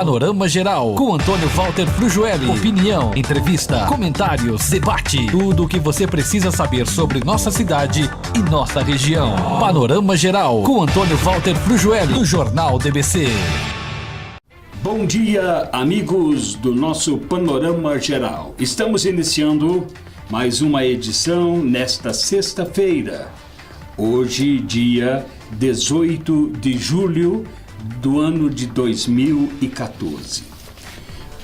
Panorama Geral, com Antônio Walter Frujueli. Opinião, entrevista, comentários, debate. Tudo o que você precisa saber sobre nossa cidade e nossa região. Panorama Geral, com Antônio Walter Frujueli, do Jornal DBC. Bom dia, amigos do nosso Panorama Geral. Estamos iniciando mais uma edição nesta sexta-feira. Hoje, dia 18 de julho do ano de 2014.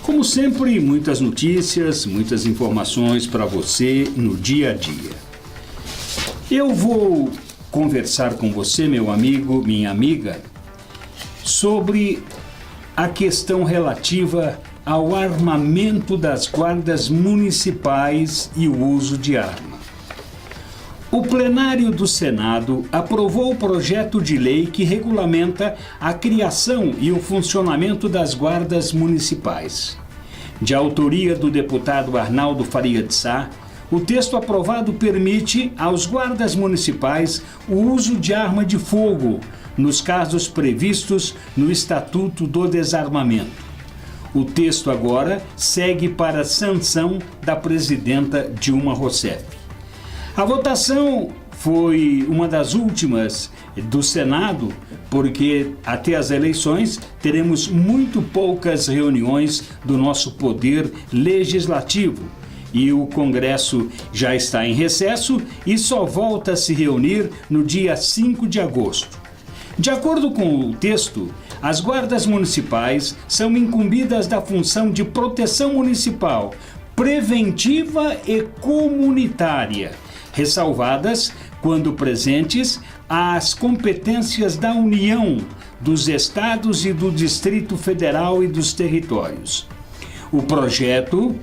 Como sempre, muitas notícias, muitas informações para você no dia a dia. Eu vou conversar com você, meu amigo, minha amiga, sobre a questão relativa ao armamento das guardas municipais e o uso de arma. O plenário do Senado aprovou o projeto de lei que regulamenta a criação e o funcionamento das guardas municipais. De autoria do deputado Arnaldo Faria de Sá, o texto aprovado permite aos guardas municipais o uso de arma de fogo nos casos previstos no Estatuto do Desarmamento. O texto agora segue para a sanção da presidenta Dilma Rousseff. A votação foi uma das últimas do Senado, porque até as eleições teremos muito poucas reuniões do nosso poder legislativo. E o Congresso já está em recesso e só volta a se reunir no dia 5 de agosto. De acordo com o texto, as guardas municipais são incumbidas da função de proteção municipal, preventiva e comunitária, ressalvadas, quando presentes, as competências da União, dos Estados e do Distrito Federal e dos territórios. O projeto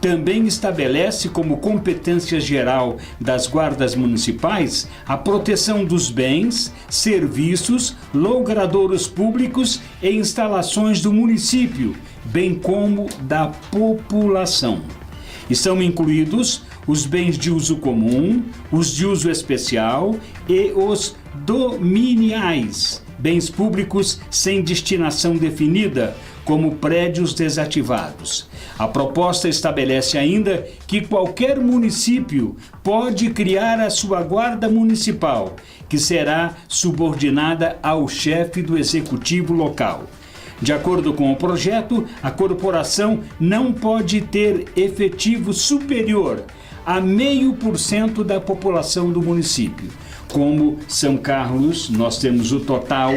também estabelece como competência geral das guardas municipais a proteção dos bens, serviços, logradouros públicos e instalações do município, bem como da população. Estão incluídos os bens de uso comum, os de uso especial e os dominiais, bens públicos sem destinação definida, como prédios desativados. A proposta estabelece ainda que qualquer município pode criar a sua guarda municipal, que será subordinada ao chefe do executivo local. De acordo com o projeto, a corporação não pode ter efetivo superior a 0,5% da população do município. Como São Carlos, nós temos o total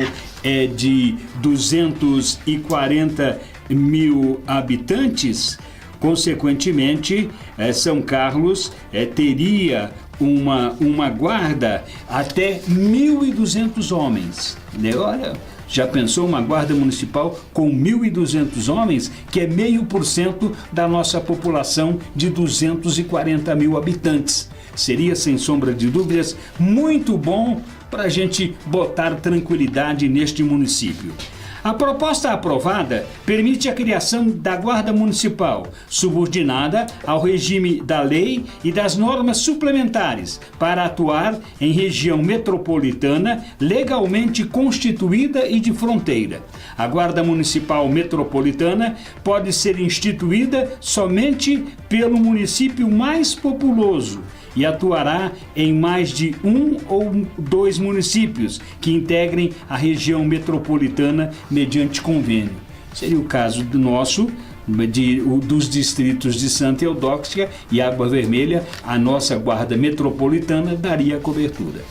de 240 mil habitantes, consequentemente, São Carlos teria uma guarda até 1.200 homens. Olha, já pensou uma guarda municipal com 1.200 homens, que é 0,5% da nossa população de 240 mil habitantes? Seria, sem sombra de dúvidas, muito bom para a gente botar tranquilidade neste município. A proposta aprovada permite a criação da Guarda Municipal, subordinada ao regime da lei e das normas suplementares, para atuar em região metropolitana legalmente constituída e de fronteira. A Guarda Municipal Metropolitana pode ser instituída somente pelo município mais populoso e atuará em mais de 1 ou 2 municípios que integrem a região metropolitana mediante convênio. Seria o caso do nosso, dos distritos de Santa Eudóxia e Água Vermelha. A nossa guarda metropolitana daria cobertura.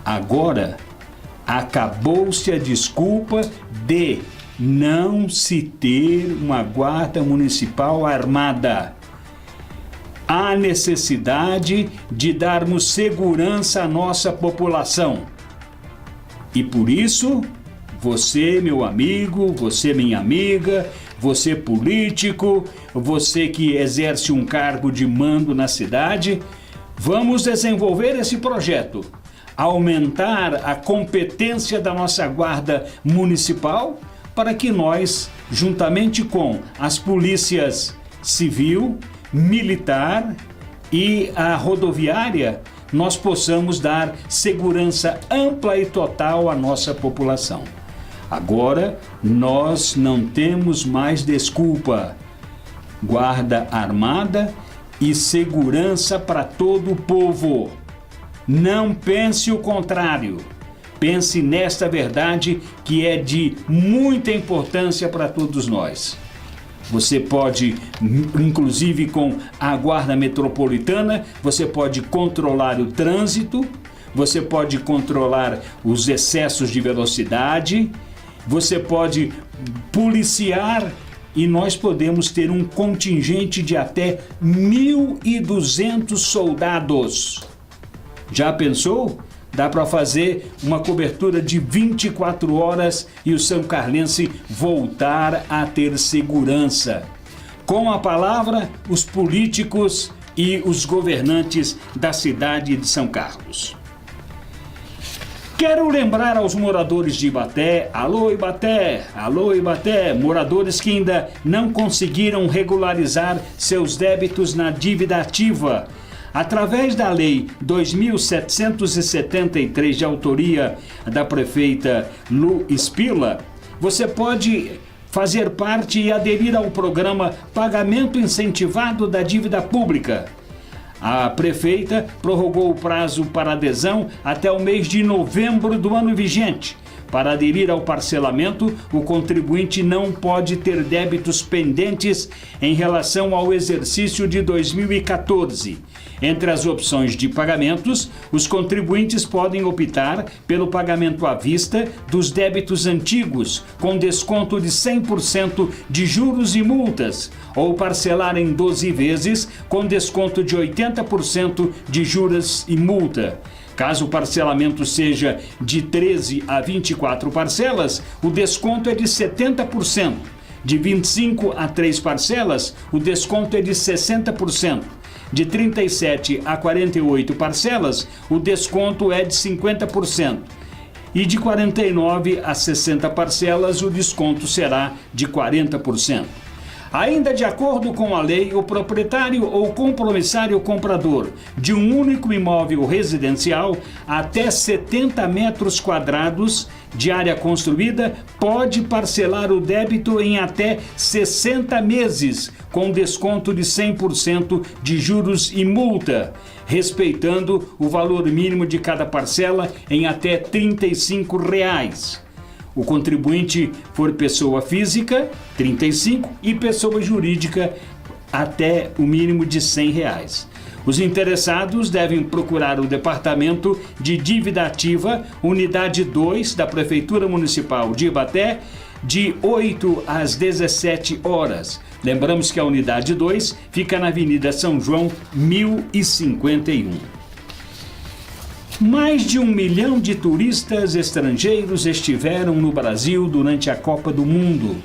Agora, acabou-se a desculpa de não se ter uma guarda municipal armada. Há necessidade de darmos segurança à nossa população. E por isso, você, meu amigo, você, minha amiga, você político, você que exerce um cargo de mando na cidade, vamos desenvolver esse projeto. Aumentar a competência da nossa guarda municipal para que nós, juntamente com as polícias civil, militar e a rodoviária, nós possamos dar segurança ampla e total à nossa população. Agora nós não temos mais desculpa. Guarda armada e segurança para todo o povo. Não pense o contrário. Pense nesta verdade que é de muita importância para todos nós. Você pode, inclusive com a Guarda Metropolitana, você pode controlar o trânsito, você pode controlar os excessos de velocidade, você pode policiar e nós podemos ter um contingente de até 1.200 soldados. Já pensou? Dá para fazer uma cobertura de 24 horas e o São Carlense voltar a ter segurança. Com a palavra, os políticos e os governantes da cidade de São Carlos. Quero lembrar aos moradores de Ibaté, alô Ibaté, moradores que ainda não conseguiram regularizar seus débitos na dívida ativa. Através da Lei 2.773, de autoria da prefeita Lu Spila, você pode fazer parte e aderir ao programa Pagamento Incentivado da Dívida Pública. A prefeita prorrogou o prazo para adesão até o mês de novembro do ano vigente. Para aderir ao parcelamento, o contribuinte não pode ter débitos pendentes em relação ao exercício de 2014. Entre as opções de pagamentos, os contribuintes podem optar pelo pagamento à vista dos débitos antigos, com desconto de 100% de juros e multas, ou parcelar em 12 vezes, com desconto de 80% de juros e multa. Caso o parcelamento seja de 13 a 24 parcelas, o desconto é de 70%. De 25 a 3 parcelas, o desconto é de 60%. De 37 a 48 parcelas, o desconto é de 50%. E de 49 a 60 parcelas, o desconto será de 40%. Ainda de acordo com a lei, o proprietário ou compromissário comprador de um único imóvel residencial até 70 metros quadrados de área construída pode parcelar o débito em até 60 meses, com desconto de 100% de juros e multa, respeitando o valor mínimo de cada parcela em até R$ 35. O contribuinte for pessoa física, 35, e pessoa jurídica, até o mínimo de R$ 100. Os interessados devem procurar o Departamento de Dívida Ativa, Unidade 2 da Prefeitura Municipal de Ibaté, de 8 às 17 horas. Lembramos que a Unidade 2 fica na Avenida São João, 1051. Mais de 1 milhão de turistas estrangeiros estiveram no Brasil durante a Copa do Mundo.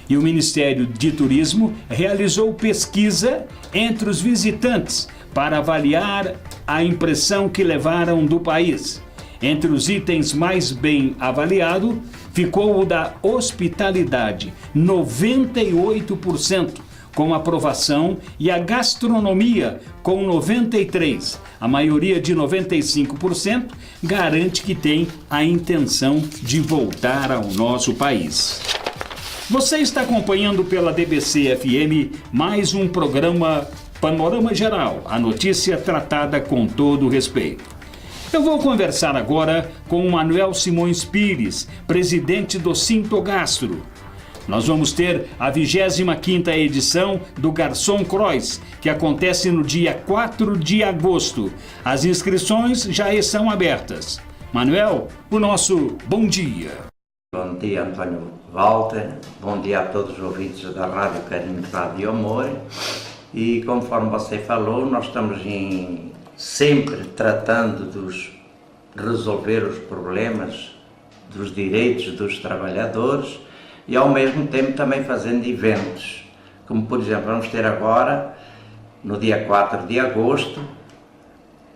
E o Ministério de Turismo realizou pesquisa entre os visitantes para avaliar a impressão que levaram do país. Entre os itens mais bem avaliado ficou o da hospitalidade, 98%. Com aprovação, e a gastronomia, com 93%. A maioria de 95% garante que tem a intenção de voltar ao nosso país. Você está acompanhando pela DBC FM mais um programa Panorama Geral, a notícia tratada com todo respeito. Eu vou conversar agora com o Manuel Simões Pires, presidente do Sintogastro. Nós vamos ter a 25ª edição do Garçom Cross, que acontece no dia 4 de agosto. As inscrições já estão abertas. Manuel, o nosso bom dia. Bom dia, Antônio Walter. Bom dia a todos os ouvintes da Rádio Carinho Rádio Amor. E conforme você falou, nós estamos sempre tratando de resolver os problemas dos direitos dos trabalhadores, e ao mesmo tempo também fazendo eventos, como por exemplo vamos ter agora, no dia 4 de agosto,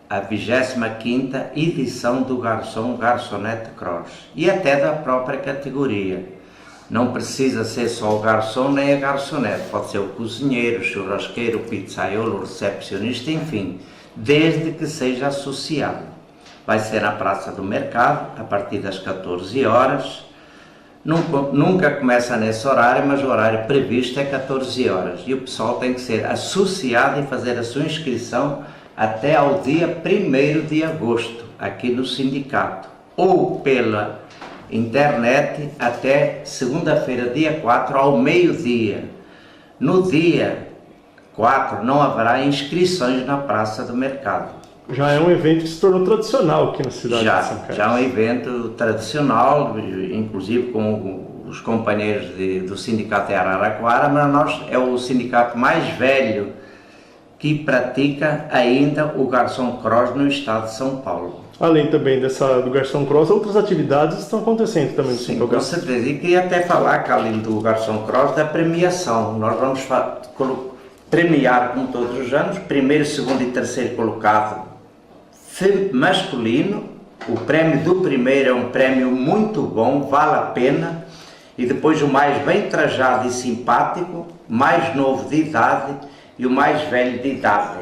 a 25ª edição do Garçonete Cross, e até da própria categoria. Não precisa ser só o garçom nem a garçonete, pode ser o cozinheiro, o churrasqueiro, o pizzaiolo, o recepcionista, enfim, desde que seja associado. Vai ser na Praça do Mercado, a partir das 14 horas, Nunca começa nesse horário, mas o horário previsto é 14 horas. E o pessoal tem que ser associado e fazer a sua inscrição até ao dia 1º de agosto, aqui no sindicato. Ou pela internet até segunda-feira, dia 4, ao meio-dia. No dia 4 não haverá inscrições na Praça do Mercado. Já é um evento que se tornou tradicional aqui na cidade de São Carlos. Já é um evento tradicional, inclusive com os companheiros do Sindicato de Araraquara, mas nós é o sindicato mais velho que pratica ainda o Garçom Cross no estado de São Paulo. Além também do Garçom Cross, outras atividades estão acontecendo também no sindicato. Com certeza. E queria até falar, que além do Garçom Cross, da premiação. Nós vamos premiar, como todos os anos, primeiro, segundo e terceiro colocado masculino. O prêmio do primeiro é um prêmio muito bom, vale a pena. E depois o mais bem trajado e simpático, mais novo de idade e o mais velho de idade.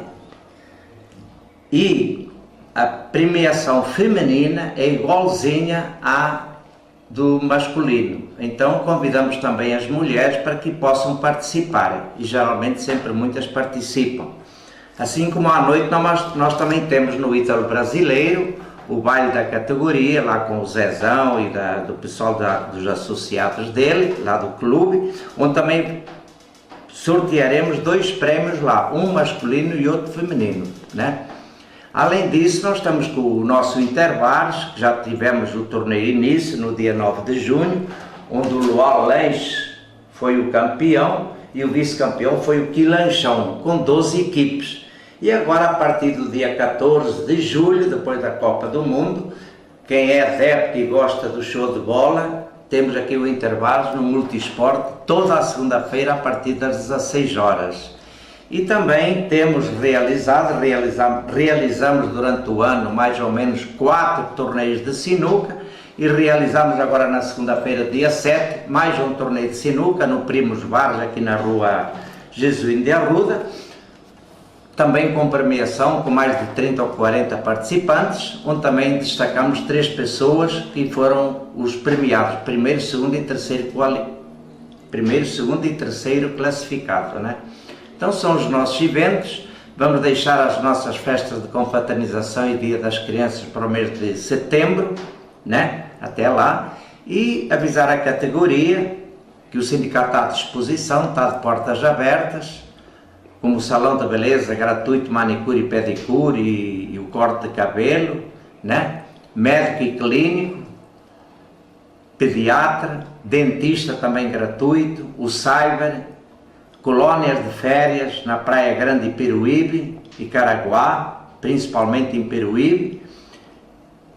E a premiação feminina é igualzinha à do masculino. Então convidamos também as mulheres para que possam participar. E geralmente sempre muitas participam. Assim como à noite nós também temos no Ítalo Brasileiro o baile da categoria, lá com o Zezão e do pessoal dos associados dele, lá do clube, onde também sortearemos 2 prêmios lá, um masculino e outro feminino, né? Além disso, nós estamos com o nosso Interbares, que já tivemos o torneio início no dia 9 de junho, onde o Luau Lanche foi o campeão e o vice-campeão foi o Quilanchão, com 12 equipes. E agora, a partir do dia 14 de julho, depois da Copa do Mundo, quem é adepto e gosta do show de bola, temos aqui o Interbares no Multisport, toda a segunda-feira, a partir das 16 horas. E também temos realizamos durante o ano mais ou menos 4 torneios de sinuca e realizamos agora na segunda-feira, dia 7, mais um torneio de sinuca no Primos Bares, aqui na rua Jesuíno de Arruda, também com premiação, com mais de 30 ou 40 participantes, onde também destacamos 3 pessoas que foram os premiados, primeiro, segundo e terceiro classificado, né? Então são os nossos eventos. Vamos deixar as nossas festas de confraternização e Dia das Crianças para o mês de setembro, né? Até lá. E avisar a categoria que o sindicato está à disposição, está de portas abertas, como o salão da beleza gratuito, manicure e pedicure e o corte de cabelo, né? Médico e clínico, pediatra, dentista também gratuito, o cyber, colônias de férias na Praia Grande, Peruíbe e Caraguá, principalmente em Peruíbe.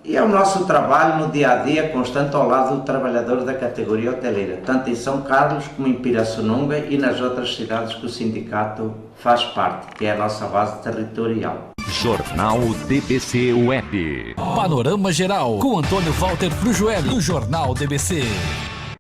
E é o nosso trabalho no dia a dia constante ao lado do trabalhador da categoria hoteleira, tanto em São Carlos como em Pirassununga e nas outras cidades que o sindicato faz parte, que é a nossa base territorial. Jornal DBC Web. Panorama Geral, com Antônio Walter Frujueli, do Jornal DBC.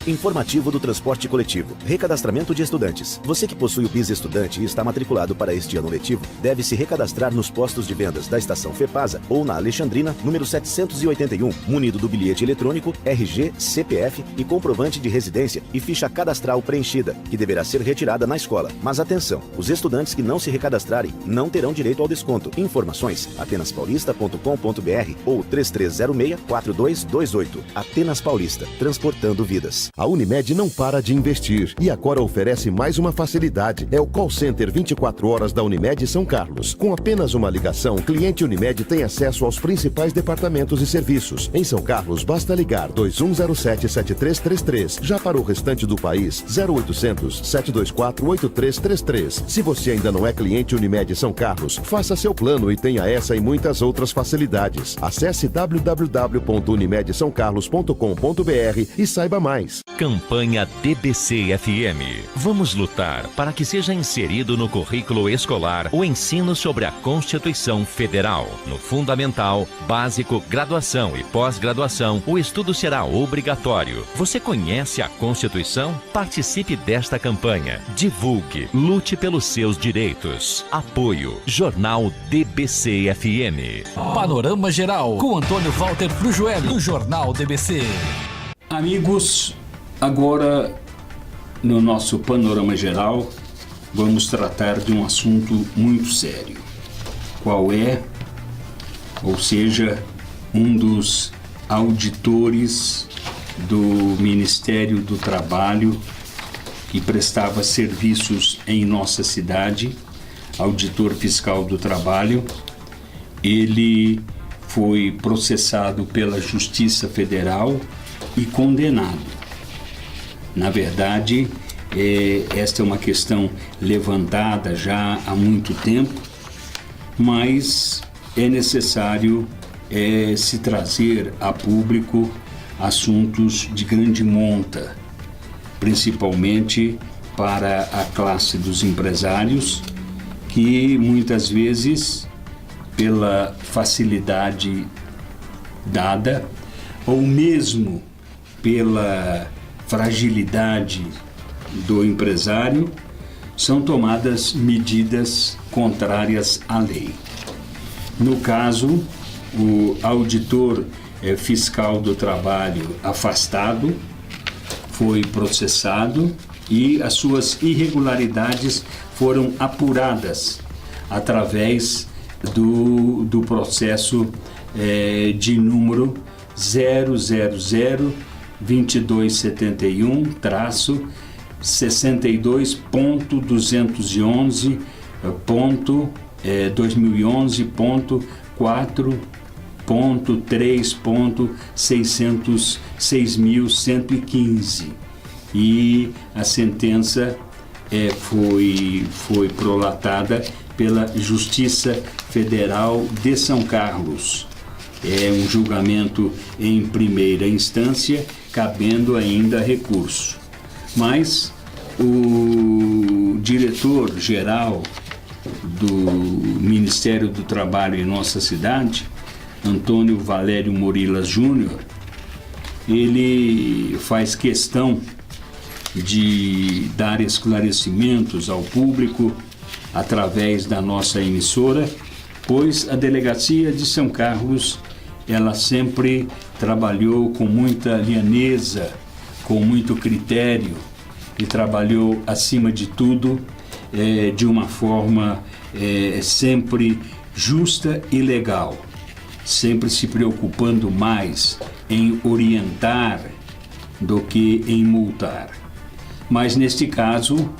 Informativo do transporte coletivo. Recadastramento de estudantes. Você que possui o BIS Estudante e está matriculado para este ano letivo, deve se recadastrar nos postos de vendas da Estação FEPASA ou na Alexandrina, número 781, munido do bilhete eletrônico, RG, CPF e comprovante de residência e ficha cadastral preenchida, que deverá ser retirada na escola. Mas atenção, os estudantes que não se recadastrarem não terão direito ao desconto. Informações, atenaspaulista.com.br ou 3306-4228. Atenas Paulista, transportando vidas. A Unimed não para de investir e agora oferece mais uma facilidade. É o call center 24 horas da Unimed São Carlos. Com apenas uma ligação, o cliente Unimed tem acesso aos principais departamentos e serviços. Em São Carlos, basta ligar 2107-7333. Já para o restante do país, 0800-724-8333. Se você ainda não é cliente Unimed São Carlos, faça seu plano e tenha essa e muitas outras facilidades. Acesse www.unimedsaocarlos.com.br e saiba mais. Campanha DBC-FM. Vamos lutar para que seja inserido no currículo escolar o ensino sobre a Constituição Federal. No fundamental, básico, graduação e pós-graduação, o estudo será obrigatório. Você conhece a Constituição? Participe desta campanha. Divulgue. Lute pelos seus direitos. Apoio. Jornal DBC-FM. Panorama Geral, com Antônio Walter Frujueli, do Jornal DBC. Amigos, Agora, no nosso panorama geral, vamos tratar de um assunto muito sério. Qual é, ou seja, um dos auditores do Ministério do Trabalho que prestava serviços em nossa cidade, auditor fiscal do trabalho. Ele foi processado pela Justiça Federal e condenado. Na verdade, esta é uma questão levantada já há muito tempo, mas é necessário se trazer a público assuntos de grande monta, principalmente para a classe dos empresários, que muitas vezes, pela facilidade dada, ou mesmo pela fragilidade do empresário, são tomadas medidas contrárias à lei. No caso, o auditor fiscal do trabalho afastado foi processado e as suas irregularidades foram apuradas através do processo de número 0002271-6211.2011.4.3.615 e a sentença foi prolatada pela Justiça Federal de São Carlos. É um julgamento em primeira instância, cabendo ainda recurso. Mas o diretor-geral do Ministério do Trabalho em nossa cidade, Antônio Valério Morilas Júnior, ele faz questão de dar esclarecimentos ao público através da nossa emissora, pois a Delegacia de São Carlos, ela sempre trabalhou com muita lianeza, com muito critério e trabalhou, acima de tudo, de uma forma sempre justa e legal, sempre se preocupando mais em orientar do que em multar. Mas neste caso,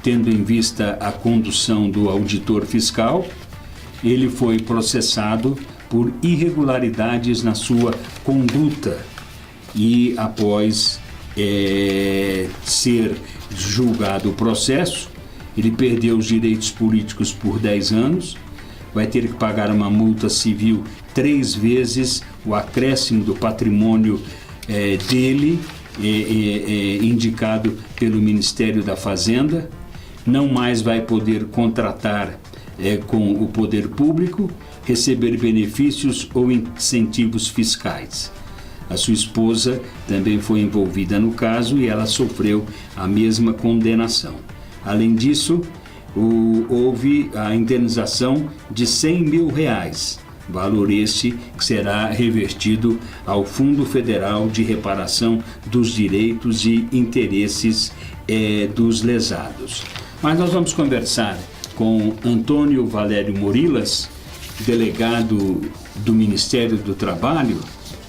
tendo em vista a condução do auditor fiscal, ele foi processado por irregularidades na sua conduta e após ser julgado o processo, ele perdeu os direitos políticos por 10 anos, vai ter que pagar uma multa civil 3 vezes o acréscimo do patrimônio dele, indicado pelo Ministério da Fazenda, não mais vai poder contratar com o poder público, receber benefícios ou incentivos fiscais. A sua esposa também foi envolvida no caso e ela sofreu a mesma condenação. Além disso, houve a indenização de R$100 mil, valor este que será revertido ao Fundo Federal de Reparação dos Direitos e Interesses dos lesados. Mas nós vamos conversar com Antônio Valério Morilas, delegado do Ministério do Trabalho,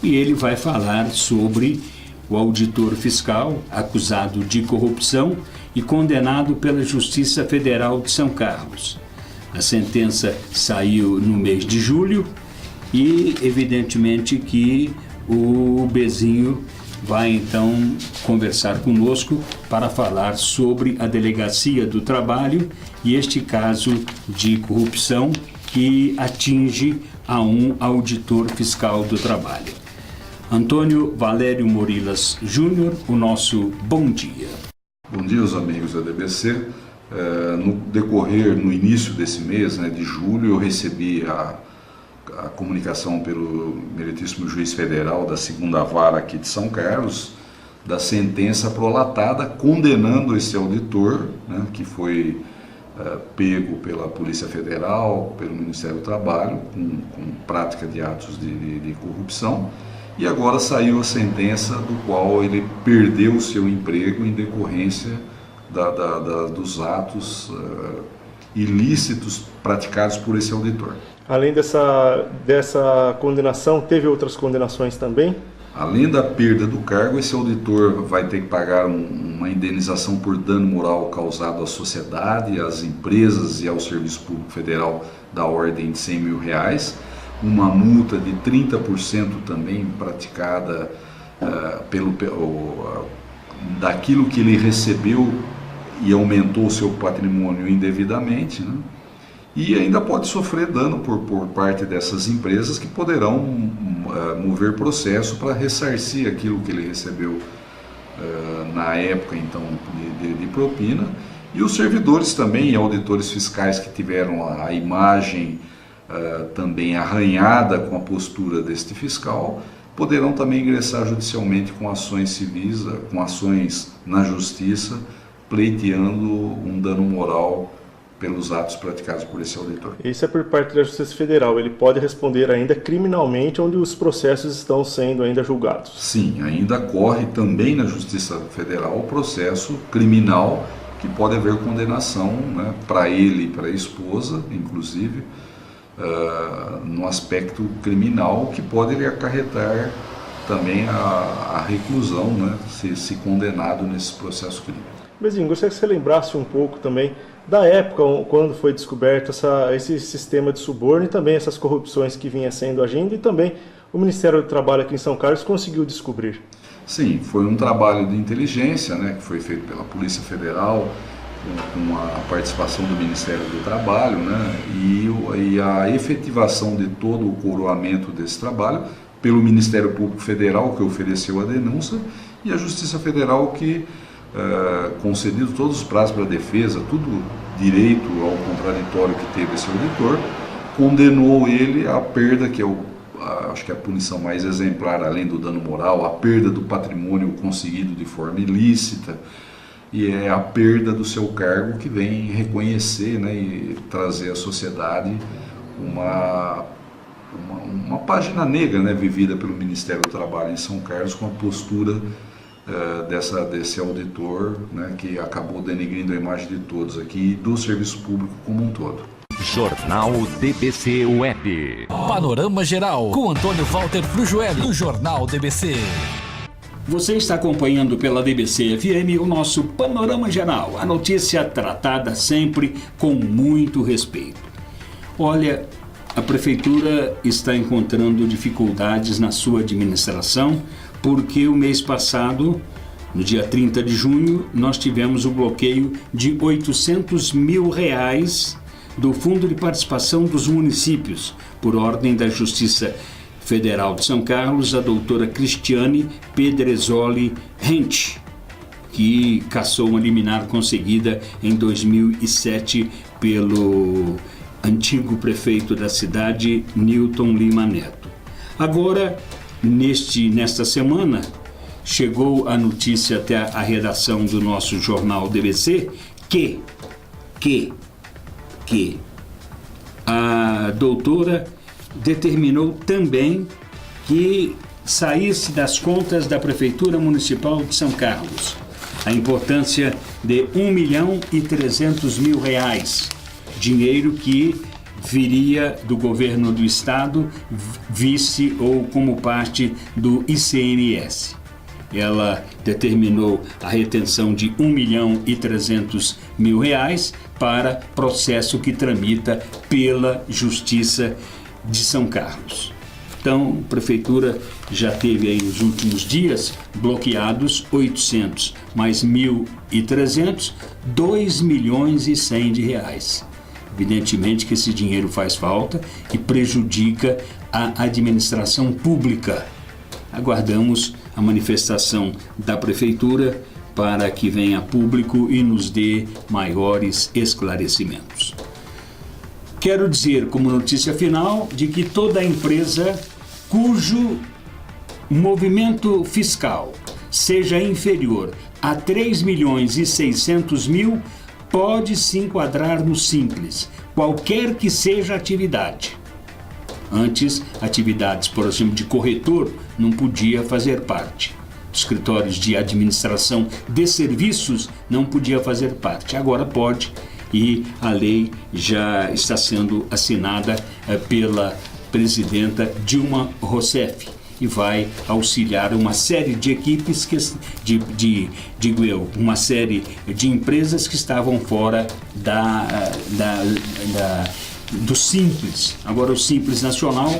e ele vai falar sobre o auditor fiscal acusado de corrupção e condenado pela Justiça Federal de São Carlos. A sentença saiu no mês de julho e, evidentemente, que o Bezinho vai então conversar conosco para falar sobre a Delegacia do Trabalho e este caso de corrupção que atinge a um auditor fiscal do trabalho. Antônio Valério Morilas Júnior, o nosso bom dia. Bom dia, os amigos da DBC. No início desse mês, de julho, eu recebi a comunicação pelo meritíssimo juiz federal da 2ª Vara aqui de São Carlos, da sentença prolatada condenando esse auditor, que foi pego pela Polícia Federal, pelo Ministério do Trabalho, com prática de atos de corrupção, e agora saiu a sentença do qual ele perdeu o seu emprego em decorrência dos atos ilícitos praticados por esse auditor. Além dessa condenação, teve outras condenações também? Além da perda do cargo, esse auditor vai ter que pagar uma indenização por dano moral causado à sociedade, às empresas e ao Serviço Público Federal da ordem de R$100 mil, uma multa de 30% também praticada daquilo que ele recebeu e aumentou o seu patrimônio indevidamente, né? E ainda pode sofrer dano por parte dessas empresas que poderão mover processo para ressarcir aquilo que ele recebeu na época então de propina, e os servidores também e auditores fiscais que tiveram a imagem também arranhada com a postura deste fiscal poderão também ingressar judicialmente com ações civis, com ações na justiça, pleiteando um dano moral pelos atos praticados por esse auditor. Isso é por parte da Justiça Federal. Ele pode responder ainda criminalmente, onde os processos estão sendo ainda julgados. Sim, ainda corre também na Justiça Federal o processo criminal, que pode haver condenação, né, para ele e para a esposa, inclusive, no aspecto criminal, que pode lhe acarretar também a reclusão, né, se condenado nesse processo criminal. Bezinho, gostaria que você lembrasse um pouco também da época quando foi descoberto esse sistema de suborno e também essas corrupções que vinha sendo agindo, e também o Ministério do Trabalho aqui em São Carlos conseguiu descobrir. Sim, foi um trabalho de inteligência, né, que foi feito pela Polícia Federal, com a participação do Ministério do Trabalho, né, e a efetivação de todo o coroamento desse trabalho pelo Ministério Público Federal, que ofereceu a denúncia, e a Justiça Federal, que concedido todos os prazos para a defesa, tudo direito ao contraditório que teve esse auditor, condenou ele à perda, que é acho que é a punição mais exemplar, além do dano moral, a perda do patrimônio conseguido de forma ilícita, e é a perda do seu cargo, que vem reconhecer, né, e trazer à sociedade uma página negra, né, vivida pelo Ministério do Trabalho em São Carlos, com a postura desse auditor, né, que acabou denegrindo a imagem de todos aqui e do serviço público como um todo. Jornal DBC Web. Panorama Geral, com Antônio Walter Frujueli, do Jornal DBC. Você está acompanhando pela DBC FM o nosso Panorama Geral, a notícia tratada sempre com muito respeito. Olha, a Prefeitura está encontrando dificuldades na sua administração, porque o mês passado, no dia 30 de junho, nós tivemos o bloqueio de R$800 mil do Fundo de Participação dos Municípios, por ordem da Justiça Federal de São Carlos, a doutora Cristiane Pedrezoli Rente, que cassou uma liminar conseguida em 2007 pelo antigo prefeito da cidade, Newton Lima Neto. Agora, nesta semana, chegou a notícia até a redação do nosso jornal DBC que a doutora determinou também que saísse das contas da Prefeitura Municipal de São Carlos a importância de R$1.300.000, dinheiro que viria do governo do estado, vice ou como parte do ICMS. Ela determinou a retenção de R$1.300.000 para processo que tramita pela Justiça de São Carlos. Então, a Prefeitura já teve aí nos últimos dias bloqueados 800 mais 1.300, R$2.100.000. Evidentemente que esse dinheiro faz falta e prejudica a administração pública. Aguardamos a manifestação da Prefeitura para que venha a público e nos dê maiores esclarecimentos. Quero dizer, como notícia final, de que toda empresa cujo movimento fiscal seja inferior a R$3.600.000 pode se enquadrar no Simples, qualquer que seja a atividade. Antes, atividades, por exemplo, de corretor não podia fazer parte. Escritórios de administração de serviços não podia fazer parte. Agora pode, e a lei já está sendo assinada pela presidenta Dilma Rousseff e vai auxiliar uma série de equipes, uma série de empresas que estavam fora do Simples. Agora o Simples Nacional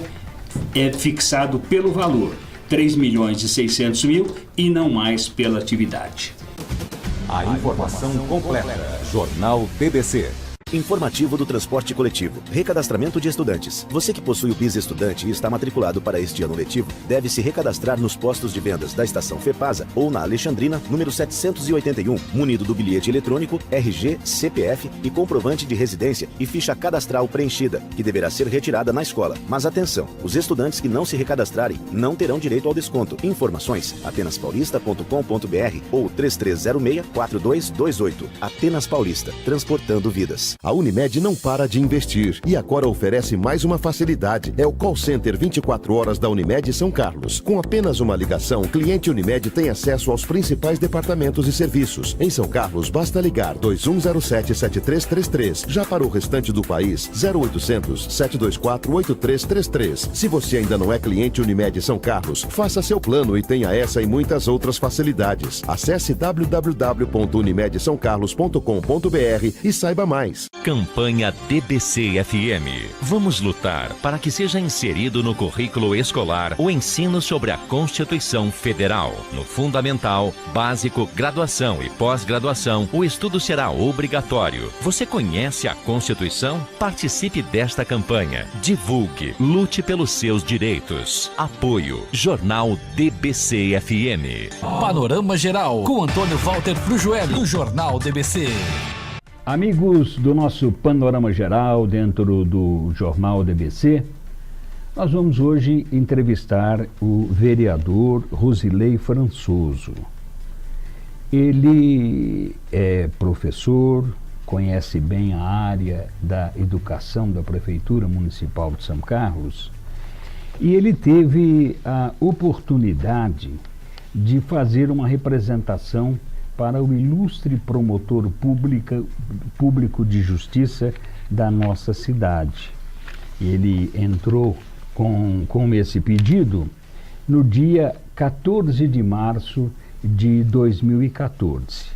é fixado pelo valor, 3.600.000 e não mais pela atividade. A informação completa. Jornal BBC. Informativo do transporte coletivo. Recadastramento de estudantes. Você que possui o BIS Estudante e está matriculado para este ano letivo, deve se recadastrar nos postos de vendas da estação FEPASA ou na Alexandrina, número 781, munido do bilhete eletrônico, RG, CPF e comprovante de residência e ficha cadastral preenchida, que deverá ser retirada na escola. Mas atenção, os estudantes que não se recadastrarem não terão direito ao desconto. Informações, atenaspaulista.com.br ou 3306-4228. Atenas Paulista, transportando vidas. A Unimed não para de investir e agora oferece mais uma facilidade. É o call center 24 horas da Unimed São Carlos. Com apenas uma ligação, o cliente Unimed tem acesso aos principais departamentos e serviços. Em São Carlos, basta ligar 2107-7333. Já para o restante do país, 0800-724-8333. Se você ainda não é cliente Unimed São Carlos, faça seu plano e tenha essa e muitas outras facilidades. Acesse www.unimedsaocarlos.com.br e saiba mais. Campanha DBC-FM. Vamos lutar para que seja inserido no currículo escolar o ensino sobre a Constituição Federal. No Fundamental, Básico, Graduação e Pós-Graduação, o estudo será obrigatório. Você conhece a Constituição? Participe desta campanha. Divulgue. Lute pelos seus direitos. Apoio. Jornal DBC-FM. Panorama Geral, com Antônio Walter Frujueli, do Jornal DBC. Amigos do nosso Panorama Geral dentro do Jornal DBC, nós vamos hoje entrevistar o vereador Rosilei Françoso. Ele é professor, conhece bem a área da educação da Prefeitura Municipal de São Carlos e ele teve a oportunidade de fazer uma representação para o ilustre promotor público de justiça da nossa cidade. Ele entrou com esse pedido no dia 14 de março de 2014.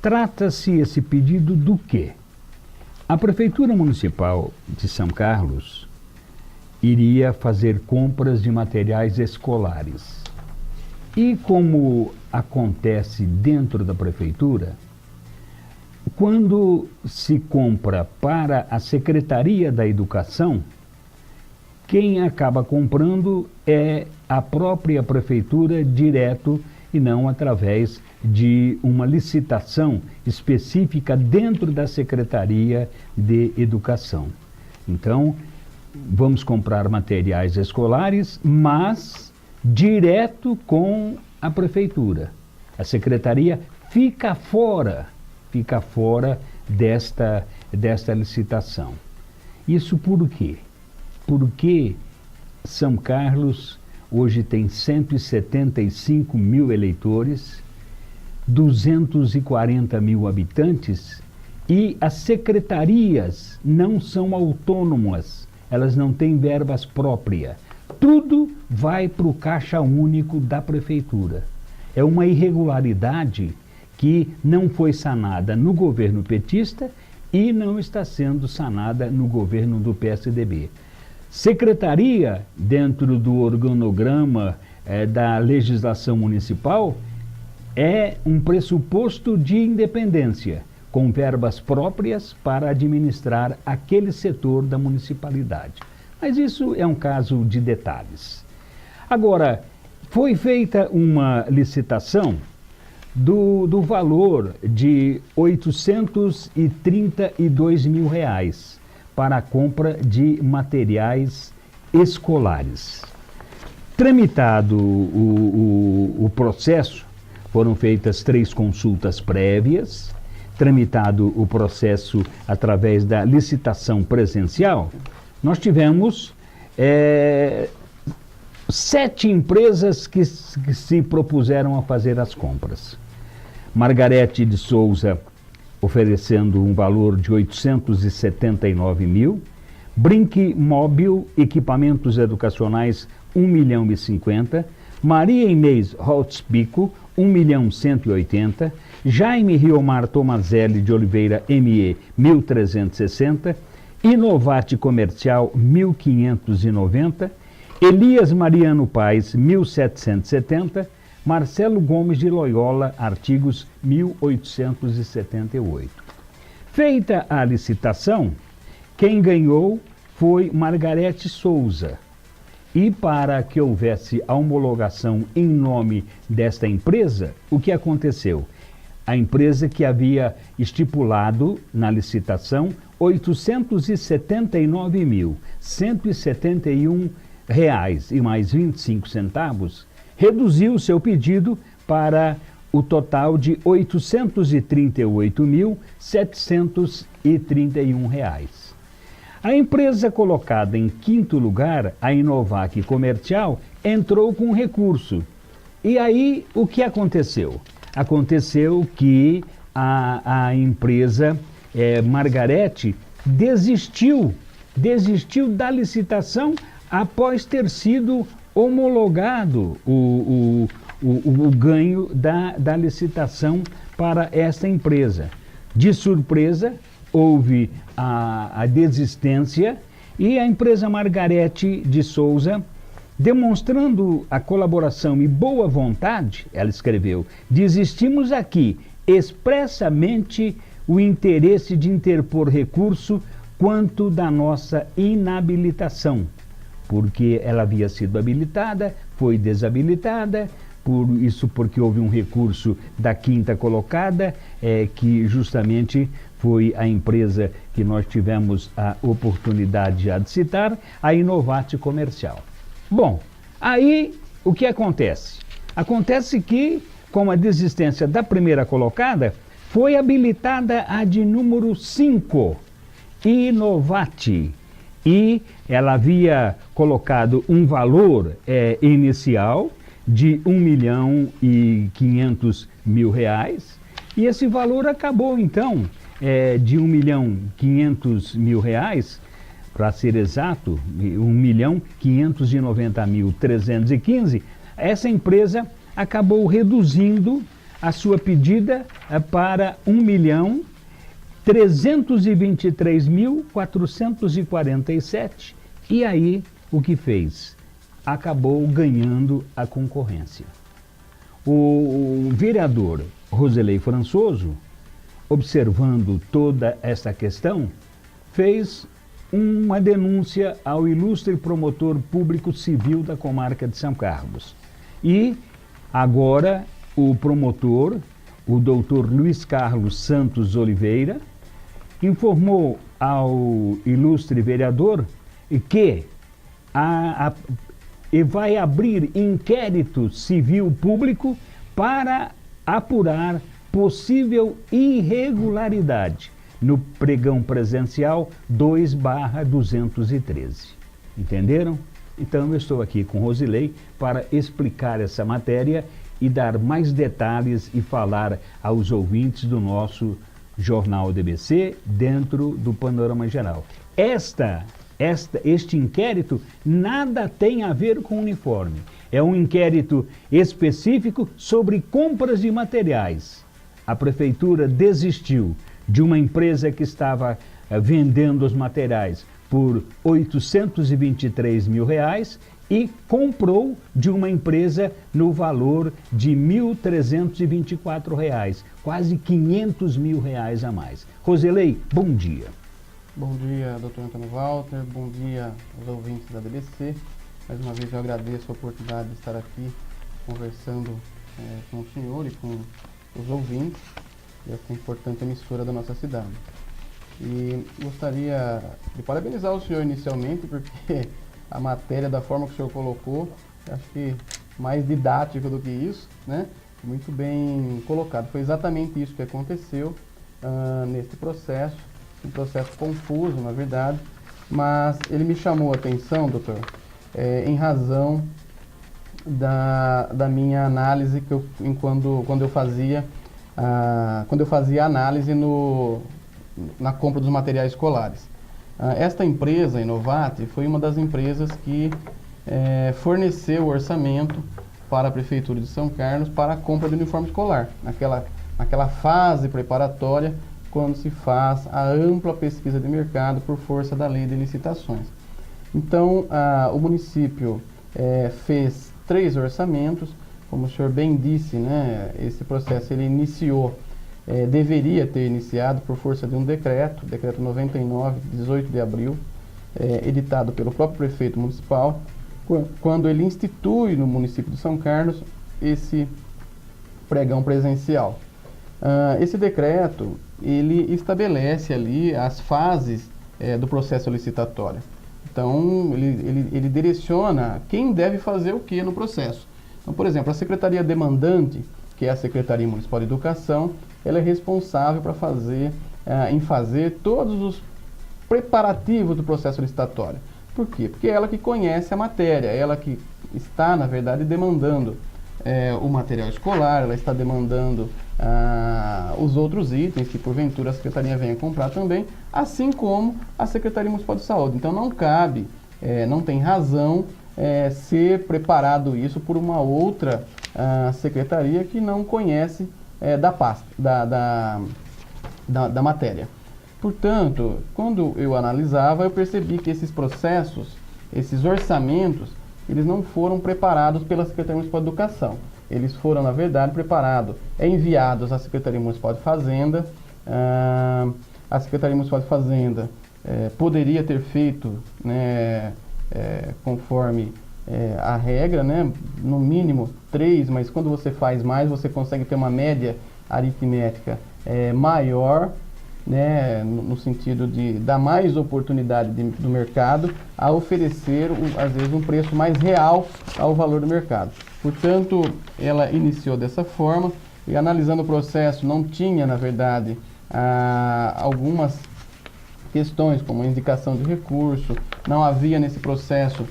Trata-se esse pedido do quê? A Prefeitura Municipal de São Carlos iria fazer compras de materiais escolares. E como acontece dentro da prefeitura, quando se compra para a Secretaria da Educação, quem acaba comprando é a própria prefeitura direto e não através de uma licitação específica dentro da Secretaria de Educação. Então, vamos comprar materiais escolares, mas direto com a prefeitura. A secretaria fica fora desta licitação. Isso por quê? Porque São Carlos hoje tem 175 mil eleitores, 240 mil habitantes e as secretarias não são autônomas, elas não têm verbas próprias. Tudo vai para o caixa único da prefeitura. É uma irregularidade que não foi sanada no governo petista e não está sendo sanada no governo do PSDB. Secretaria, dentro do organograma da legislação municipal, é um pressuposto de independência, com verbas próprias para administrar aquele setor da municipalidade. Mas isso é um caso de detalhes. Agora, foi feita uma licitação do valor de R$832 mil para a compra de materiais escolares. Tramitado o processo, foram feitas 3 consultas prévias, tramitado o processo através da licitação presencial, nós tivemos 7 empresas que se propuseram a fazer as compras. Margarete de Souza oferecendo um valor de 879 mil, Brinque Móvel Equipamentos Educacionais 1.050.000, Maria Inês Holtzpico 1.180.000, Jaime Riomar Tomazelli de Oliveira ME 1.360, Inovate Comercial 1.590, Elias Mariano Paes 1.770, Marcelo Gomes de Loyola Artigos 1.878. Feita a licitação, quem ganhou foi Margarete Souza. E para que houvesse a homologação em nome desta empresa, o que aconteceu? A empresa que havia estipulado na licitação R$ 879.171 e mais 25 centavos, reduziu seu pedido para o total de R$ 838.731. A empresa colocada em quinto lugar, a Inovac Comercial, entrou com recurso. E aí, o que aconteceu? Aconteceu que a empresa Margarete desistiu da licitação após ter sido homologado o ganho da licitação para esta empresa. De surpresa, houve a desistência e a empresa Margarete de Souza, demonstrando a colaboração e boa vontade, ela escreveu: desistimos aqui expressamente o interesse de interpor recurso quanto da nossa inabilitação, porque ela havia sido habilitada, foi desabilitada, porque houve um recurso da quinta colocada, que justamente foi a empresa que nós tivemos a oportunidade já de citar, a Inovate Comercial. Bom, aí o que acontece? Acontece que, com a desistência da primeira colocada, foi habilitada a de número 5, Inovate, e ela havia colocado um valor inicial de R$ 1.500.000, e esse valor acabou então de R$ 1.500.000, para ser exato, R$ 1.590.315, essa empresa acabou reduzindo a sua pedida para R$ 1.323.447. E aí, o que fez? Acabou ganhando a concorrência. O vereador Roselei Françoso, observando toda essa questão, fez uma denúncia ao ilustre promotor público civil da comarca de São Carlos. E agora o promotor, o doutor Luiz Carlos Santos Oliveira, informou ao ilustre vereador que vai abrir inquérito civil público para apurar possível irregularidade no pregão presencial 2/213. Entenderam? Então eu estou aqui com Rosilei para explicar essa matéria e dar mais detalhes e falar aos ouvintes do nosso Jornal DBC dentro do panorama geral. Este inquérito nada tem a ver com uniforme. É um inquérito específico sobre compras de materiais. A prefeitura desistiu de uma empresa que estava vendendo os materiais por R$ 823.000 e comprou de uma empresa no valor de R$ 1.324, quase R$ 500.000 a mais. Roselei, bom dia. Bom dia, doutor Antônio Walter, bom dia aos ouvintes da DBC. Mais uma vez eu agradeço a oportunidade de estar aqui conversando com o senhor e com os ouvintes dessa importante emissora da nossa cidade. E gostaria de parabenizar o senhor inicialmente, porque a matéria, da forma que o senhor colocou, acho que mais didático do que isso, né? Muito bem colocado. Foi exatamente isso que aconteceu neste processo, um processo confuso, na verdade, mas ele me chamou a atenção, doutor, em razão da minha análise que quando eu fazia análise na compra dos materiais escolares. Esta empresa, a Inovate, foi uma das empresas que forneceu o orçamento para a Prefeitura de São Carlos para a compra do uniforme escolar, naquela fase preparatória, quando se faz a ampla pesquisa de mercado por força da lei de licitações. Então, o município fez 3 orçamentos, como o senhor bem disse, né, esse processo ele iniciou, deveria ter iniciado por força de um decreto 99, de 18 de abril, editado pelo próprio prefeito municipal, quando ele institui no município de São Carlos esse pregão presencial. Esse decreto, ele estabelece ali as fases do processo licitatório. Então, ele direciona quem deve fazer o que no processo. Então, por exemplo, a secretaria demandante, que é a Secretaria Municipal de Educação, ela é responsável em fazer todos os preparativos do processo licitatório. Por quê? Porque é ela que conhece a matéria, é ela que está, na verdade, demandando o material escolar, ela está demandando os outros itens que porventura a Secretaria venha comprar também, assim como a Secretaria Municipal de Saúde. Então não cabe, não tem razão ser preparado isso por uma outra secretaria que não conhece da pasta, da matéria. Portanto, quando eu analisava, eu percebi que esses processos, esses orçamentos, eles não foram preparados pela Secretaria Municipal de Educação. Eles foram, na verdade, preparados, enviados à Secretaria Municipal de Fazenda. A Secretaria Municipal de Fazenda poderia ter feito, né, conforme a regra, né, no mínimo 3, mas quando você faz mais, você consegue ter uma média aritmética maior, né, no sentido de dar mais oportunidade do mercado a oferecer, às vezes, um preço mais real ao valor do mercado. Portanto, ela iniciou dessa forma e, analisando o processo, não tinha, na verdade, algumas questões, como a indicação de recurso, não havia nesse processo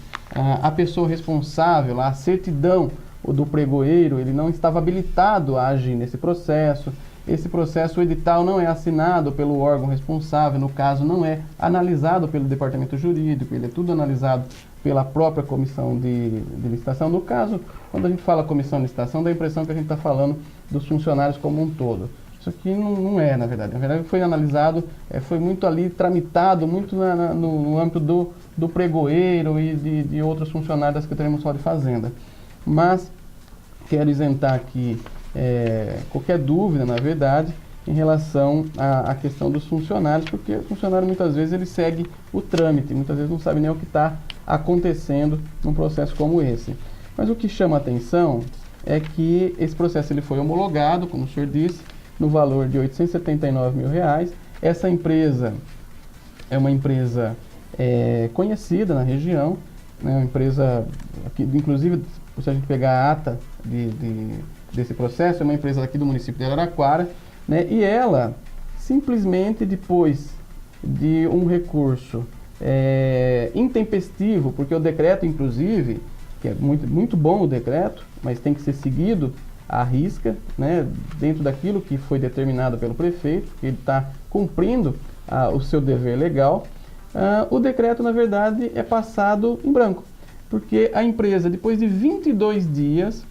a pessoa responsável, a certidão do pregoeiro, ele não estava habilitado a agir nesse processo. Esse processo, o edital não é assinado pelo órgão responsável, no caso não é analisado pelo departamento jurídico, ele é tudo analisado pela própria comissão de licitação. No caso, quando a gente fala comissão de licitação, dá a impressão que a gente está falando dos funcionários como um todo. Isso aqui não é, na verdade. Na verdade, foi analisado, foi muito ali tramitado, muito no âmbito do pregoeiro e de outros funcionários da Secretaria Municipal de Fazenda. Mas quero isentar aqui qualquer dúvida, na verdade, em relação à questão dos funcionários, porque o funcionário muitas vezes ele segue o trâmite, muitas vezes não sabe nem o que está acontecendo num processo como esse. Mas o que chama a atenção é que esse processo ele foi homologado, como o senhor disse, no valor de R$ 879 mil. Essa empresa é uma empresa conhecida na região, né, uma empresa que, inclusive, se a gente pegar a ata desse processo, é uma empresa aqui do município de Araraquara, né, e ela, simplesmente depois de um recurso intempestivo, porque o decreto, inclusive, que é muito bom o decreto, mas tem que ser seguido à risca, né, dentro daquilo que foi determinado pelo prefeito, que ele está cumprindo o seu dever legal, o decreto, na verdade, é passado em branco, porque a empresa, depois de 22 dias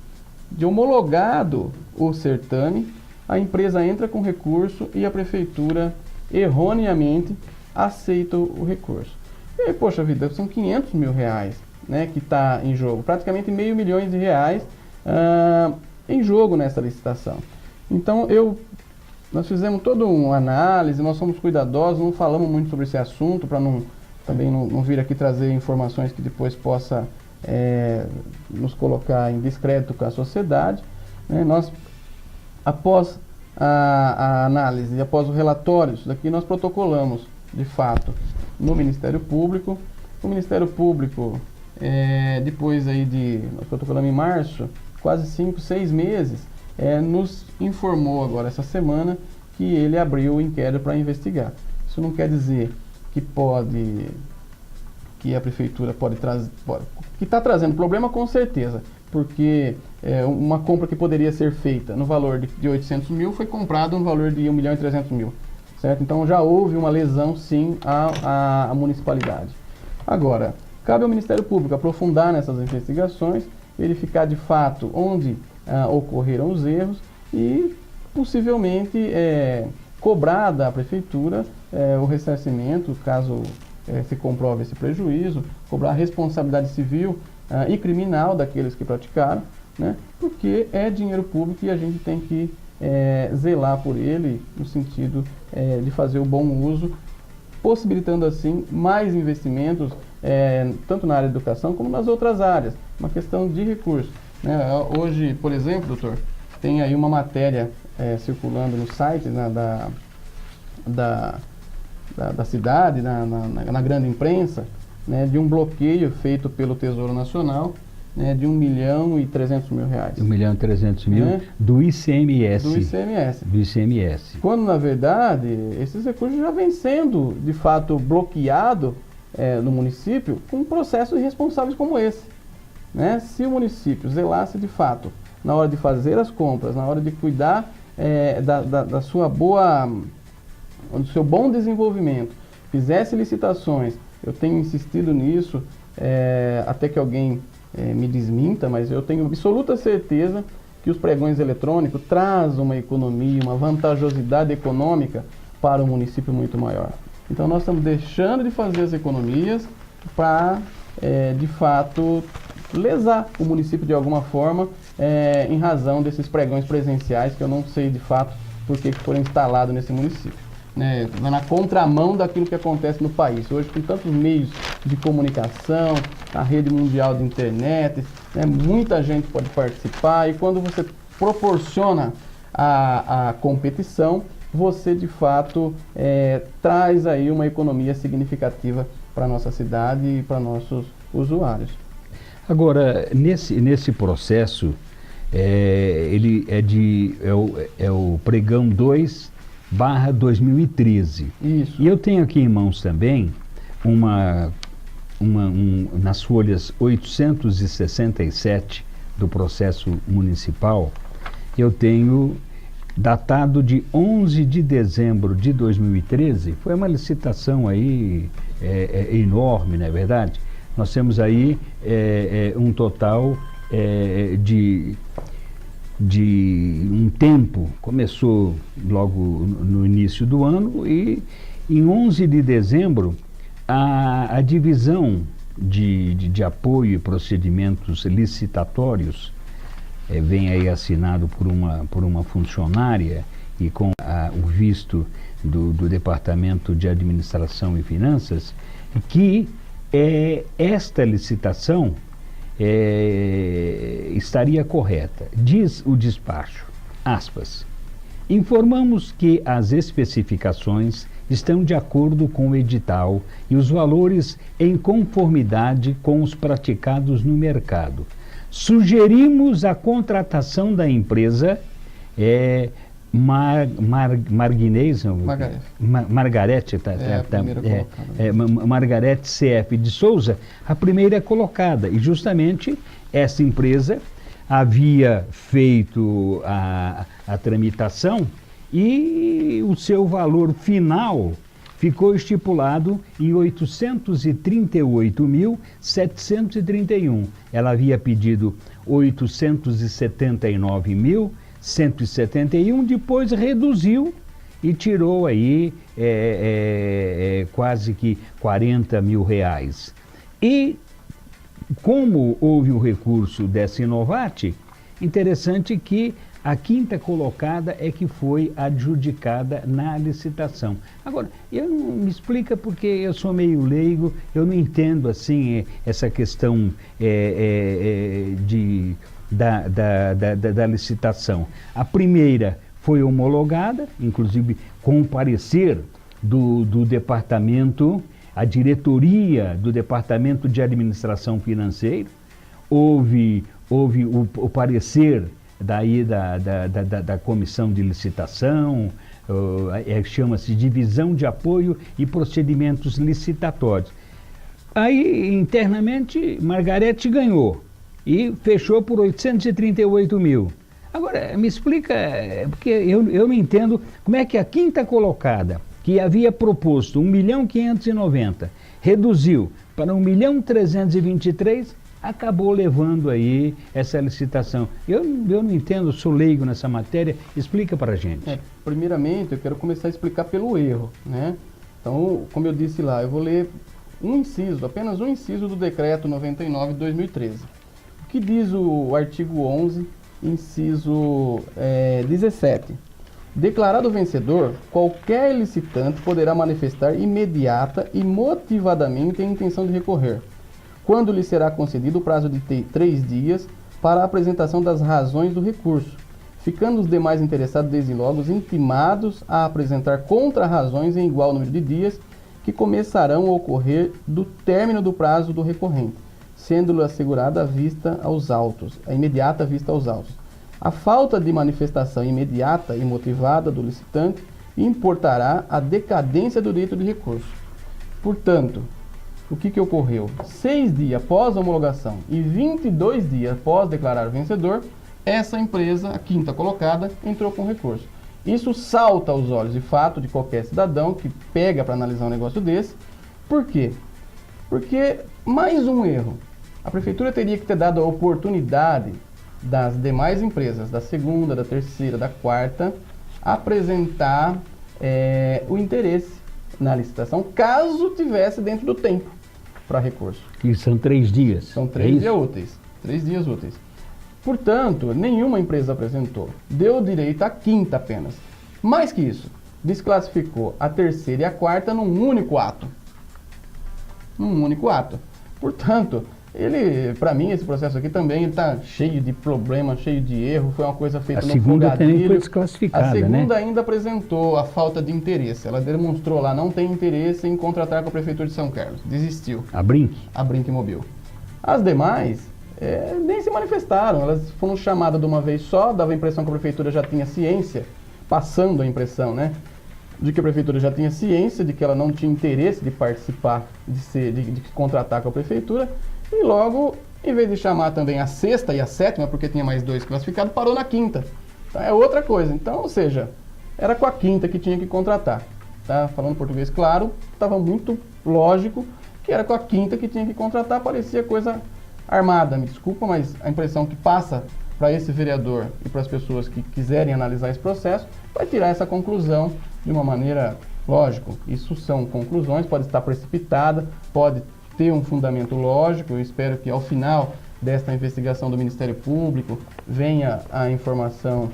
de homologado o certame, a empresa entra com recurso e a prefeitura, erroneamente, aceita o recurso. E aí, poxa vida, são R$ 500 mil, né, que está em jogo, praticamente R$500 milhões em jogo nessa licitação. Então, nós fizemos toda uma análise, nós somos cuidadosos, não falamos muito sobre esse assunto, para também não vir aqui trazer informações que depois possa nos colocar em descrédito com a sociedade, né? Nós, após a análise, após o relatório, isso daqui nós protocolamos, de fato, no Ministério Público. O Ministério Público, depois aí nós protocolamos em março, quase 5, 6 meses, nos informou agora essa semana que ele abriu o inquérito para investigar. Isso não quer dizer que pode que a prefeitura pode trazer, que está trazendo problema com certeza, porque uma compra que poderia ser feita no valor de 800 mil foi comprada no valor de 1.300.000, certo? Então já houve uma lesão sim à municipalidade. Agora, cabe ao Ministério Público aprofundar nessas investigações, verificar de fato onde ocorreram os erros e possivelmente cobrar da prefeitura o ressarcimento, caso se comprove esse prejuízo, cobrar a responsabilidade civil e criminal daqueles que praticaram, né? Porque é dinheiro público e a gente tem que zelar por ele no sentido de fazer o bom uso, possibilitando assim mais investimentos, tanto na área de educação como nas outras áreas, uma questão de recursos, né? Hoje, por exemplo, doutor, tem aí uma matéria circulando no site, né, da cidade, na grande imprensa, né, de um bloqueio feito pelo Tesouro Nacional, né, de 1.300.000 reais. 1.300.000 do ICMS. Do ICMS. Do ICMS. Quando, na verdade, esses recursos já vêm sendo, de fato, bloqueados no município com processos irresponsáveis como esse, né? Se o município zelasse, de fato, na hora de fazer as compras, na hora de cuidar da sua do seu bom desenvolvimento, fizesse licitações, eu tenho insistido nisso, até que alguém me desminta, mas eu tenho absoluta certeza que os pregões eletrônicos trazem uma economia, uma vantajosidade econômica para o município muito maior. Então nós estamos deixando de fazer as economias para, de fato, lesar o município de alguma forma, em razão desses pregões presenciais, que eu não sei de fato por que foram instalados nesse município, né? Na contramão daquilo que acontece no país. Hoje, com tantos meios de comunicação, a rede mundial de internet, né, muita gente pode participar, e quando você proporciona a competição, você de fato traz aí uma economia significativa para a nossa cidade e para nossos usuários. Agora, nesse processo, ele é o pregão 2/2013. Isso. E eu tenho aqui em mãos também nas folhas 867 do processo municipal, eu tenho datado de 11 de dezembro de 2013, foi uma licitação aí enorme, não é verdade? Nós temos aí um total de um tempo, começou logo no início do ano, e em 11 de dezembro a divisão de apoio e procedimentos licitatórios vem aí assinado por uma funcionária e com o visto do Departamento de Administração e Finanças, que esta licitação estaria correta. Diz o despacho, aspas, informamos que as especificações estão de acordo com o edital e os valores em conformidade com os praticados no mercado. Sugerimos a contratação da empresa Margarete CF de Souza, a primeira colocada, e justamente essa empresa havia feito a tramitação e o seu valor final ficou estipulado em 838.731. Ela havia pedido 879.171, depois reduziu e tirou aí quase que 40 mil reais. E como houve o recurso dessa Inovate, interessante que a quinta colocada é que foi adjudicada na licitação. Agora, eu não me explica porque eu sou meio leigo, eu não entendo assim essa questão da licitação. A primeira foi homologada, inclusive com o parecer do departamento, a diretoria do Departamento de Administração Financeira, houve o parecer daí da comissão de licitação, chama-se Divisão de Apoio e Procedimentos Licitatórios. Aí, internamente, Margarete ganhou e fechou por 838 mil. Agora, me explica, porque eu não entendo como é que a quinta colocada, que havia proposto 1.590.000, reduziu para 1.323.000, acabou levando aí essa licitação. Eu não entendo, sou leigo nessa matéria, explica para a gente. Primeiramente, eu quero começar a explicar pelo erro, né? Então, como eu disse lá, eu vou ler apenas um inciso do Decreto 99 de 2013. O que diz o artigo 11, inciso 17? Declarado vencedor, qualquer licitante poderá manifestar imediata e motivadamente a intenção de recorrer, quando lhe será concedido o prazo de 3 dias para a apresentação das razões do recurso, ficando os demais interessados desde logo intimados a apresentar contrarrazões em igual número de dias, que começarão a ocorrer do término do prazo do recorrente, sendo-lhe assegurada a imediata vista aos autos. A falta de manifestação imediata e motivada do licitante importará a decadência do direito de recurso. Portanto, o que ocorreu? 6 dias após a homologação e 22 dias após declarar vencedor, essa empresa, a quinta colocada, entrou com recurso. Isso salta aos olhos de fato de qualquer cidadão que pega para analisar um negócio desse. Por quê? Porque, mais um erro, a prefeitura teria que ter dado a oportunidade das demais empresas, da segunda, da terceira, da quarta, apresentar o interesse na licitação, caso tivesse dentro do tempo para recurso. Que são 3 dias. São 3 dias úteis. 3 dias úteis. Portanto, nenhuma empresa apresentou. Deu direito à quinta apenas. Mais que isso, desclassificou a terceira e a quarta num único ato. Portanto, para mim, esse processo aqui também está cheio de problemas, cheio de erro. Foi uma coisa feita no fogadilho. A segunda também foi desclassificada, A segunda ainda apresentou a falta de interesse. Ela demonstrou lá, não tem interesse em contratar com a Prefeitura de São Carlos. Desistiu. A Brinq? A Brinq Mobil. As demais nem se manifestaram. Elas foram chamadas de uma vez só, dava a impressão que a Prefeitura já tinha ciência, passando a impressão, né? De que a Prefeitura já tinha ciência, de que ela não tinha interesse de participar, de contratar com a Prefeitura. E logo, em vez de chamar também a sexta e a sétima, porque tinha mais 2 classificados, parou na quinta. Então, é outra coisa. Então, ou seja, era com a quinta que tinha que contratar. Tá? Falando português claro, estava muito lógico que era com a quinta que tinha que contratar, parecia coisa armada. Me desculpa, mas a impressão que passa para esse vereador e para as pessoas que quiserem analisar esse processo, vai tirar essa conclusão de uma maneira, lógico, isso são conclusões, pode estar precipitada, pode ter um fundamento lógico. Eu espero que ao final desta investigação do Ministério Público venha a informação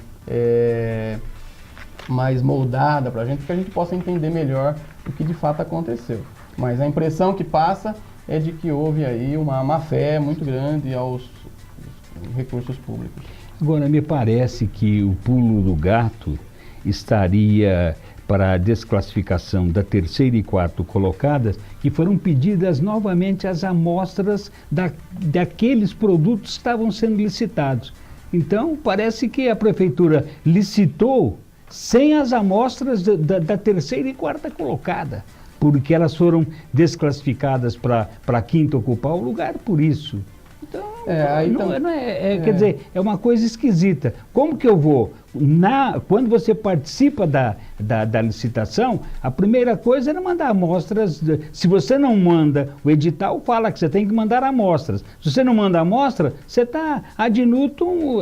mais moldada para a gente, que a gente possa entender melhor o que de fato aconteceu. Mas a impressão que passa é de que houve aí uma má-fé muito grande aos recursos públicos. Agora, me parece que o pulo do gato estaria para a desclassificação da terceira e quarta colocadas, que foram pedidas novamente as amostras daqueles produtos que estavam sendo licitados. Então, parece que a prefeitura licitou sem as amostras da terceira e quarta colocada, porque elas foram desclassificadas para a quinta ocupar o lugar por isso. Então, quer dizer, é uma coisa esquisita. Como que eu vou? Quando você participa da licitação, a primeira coisa era mandar amostras. Se você não manda, o edital fala que você tem que mandar amostras. Se você não manda amostra, você está ad nutum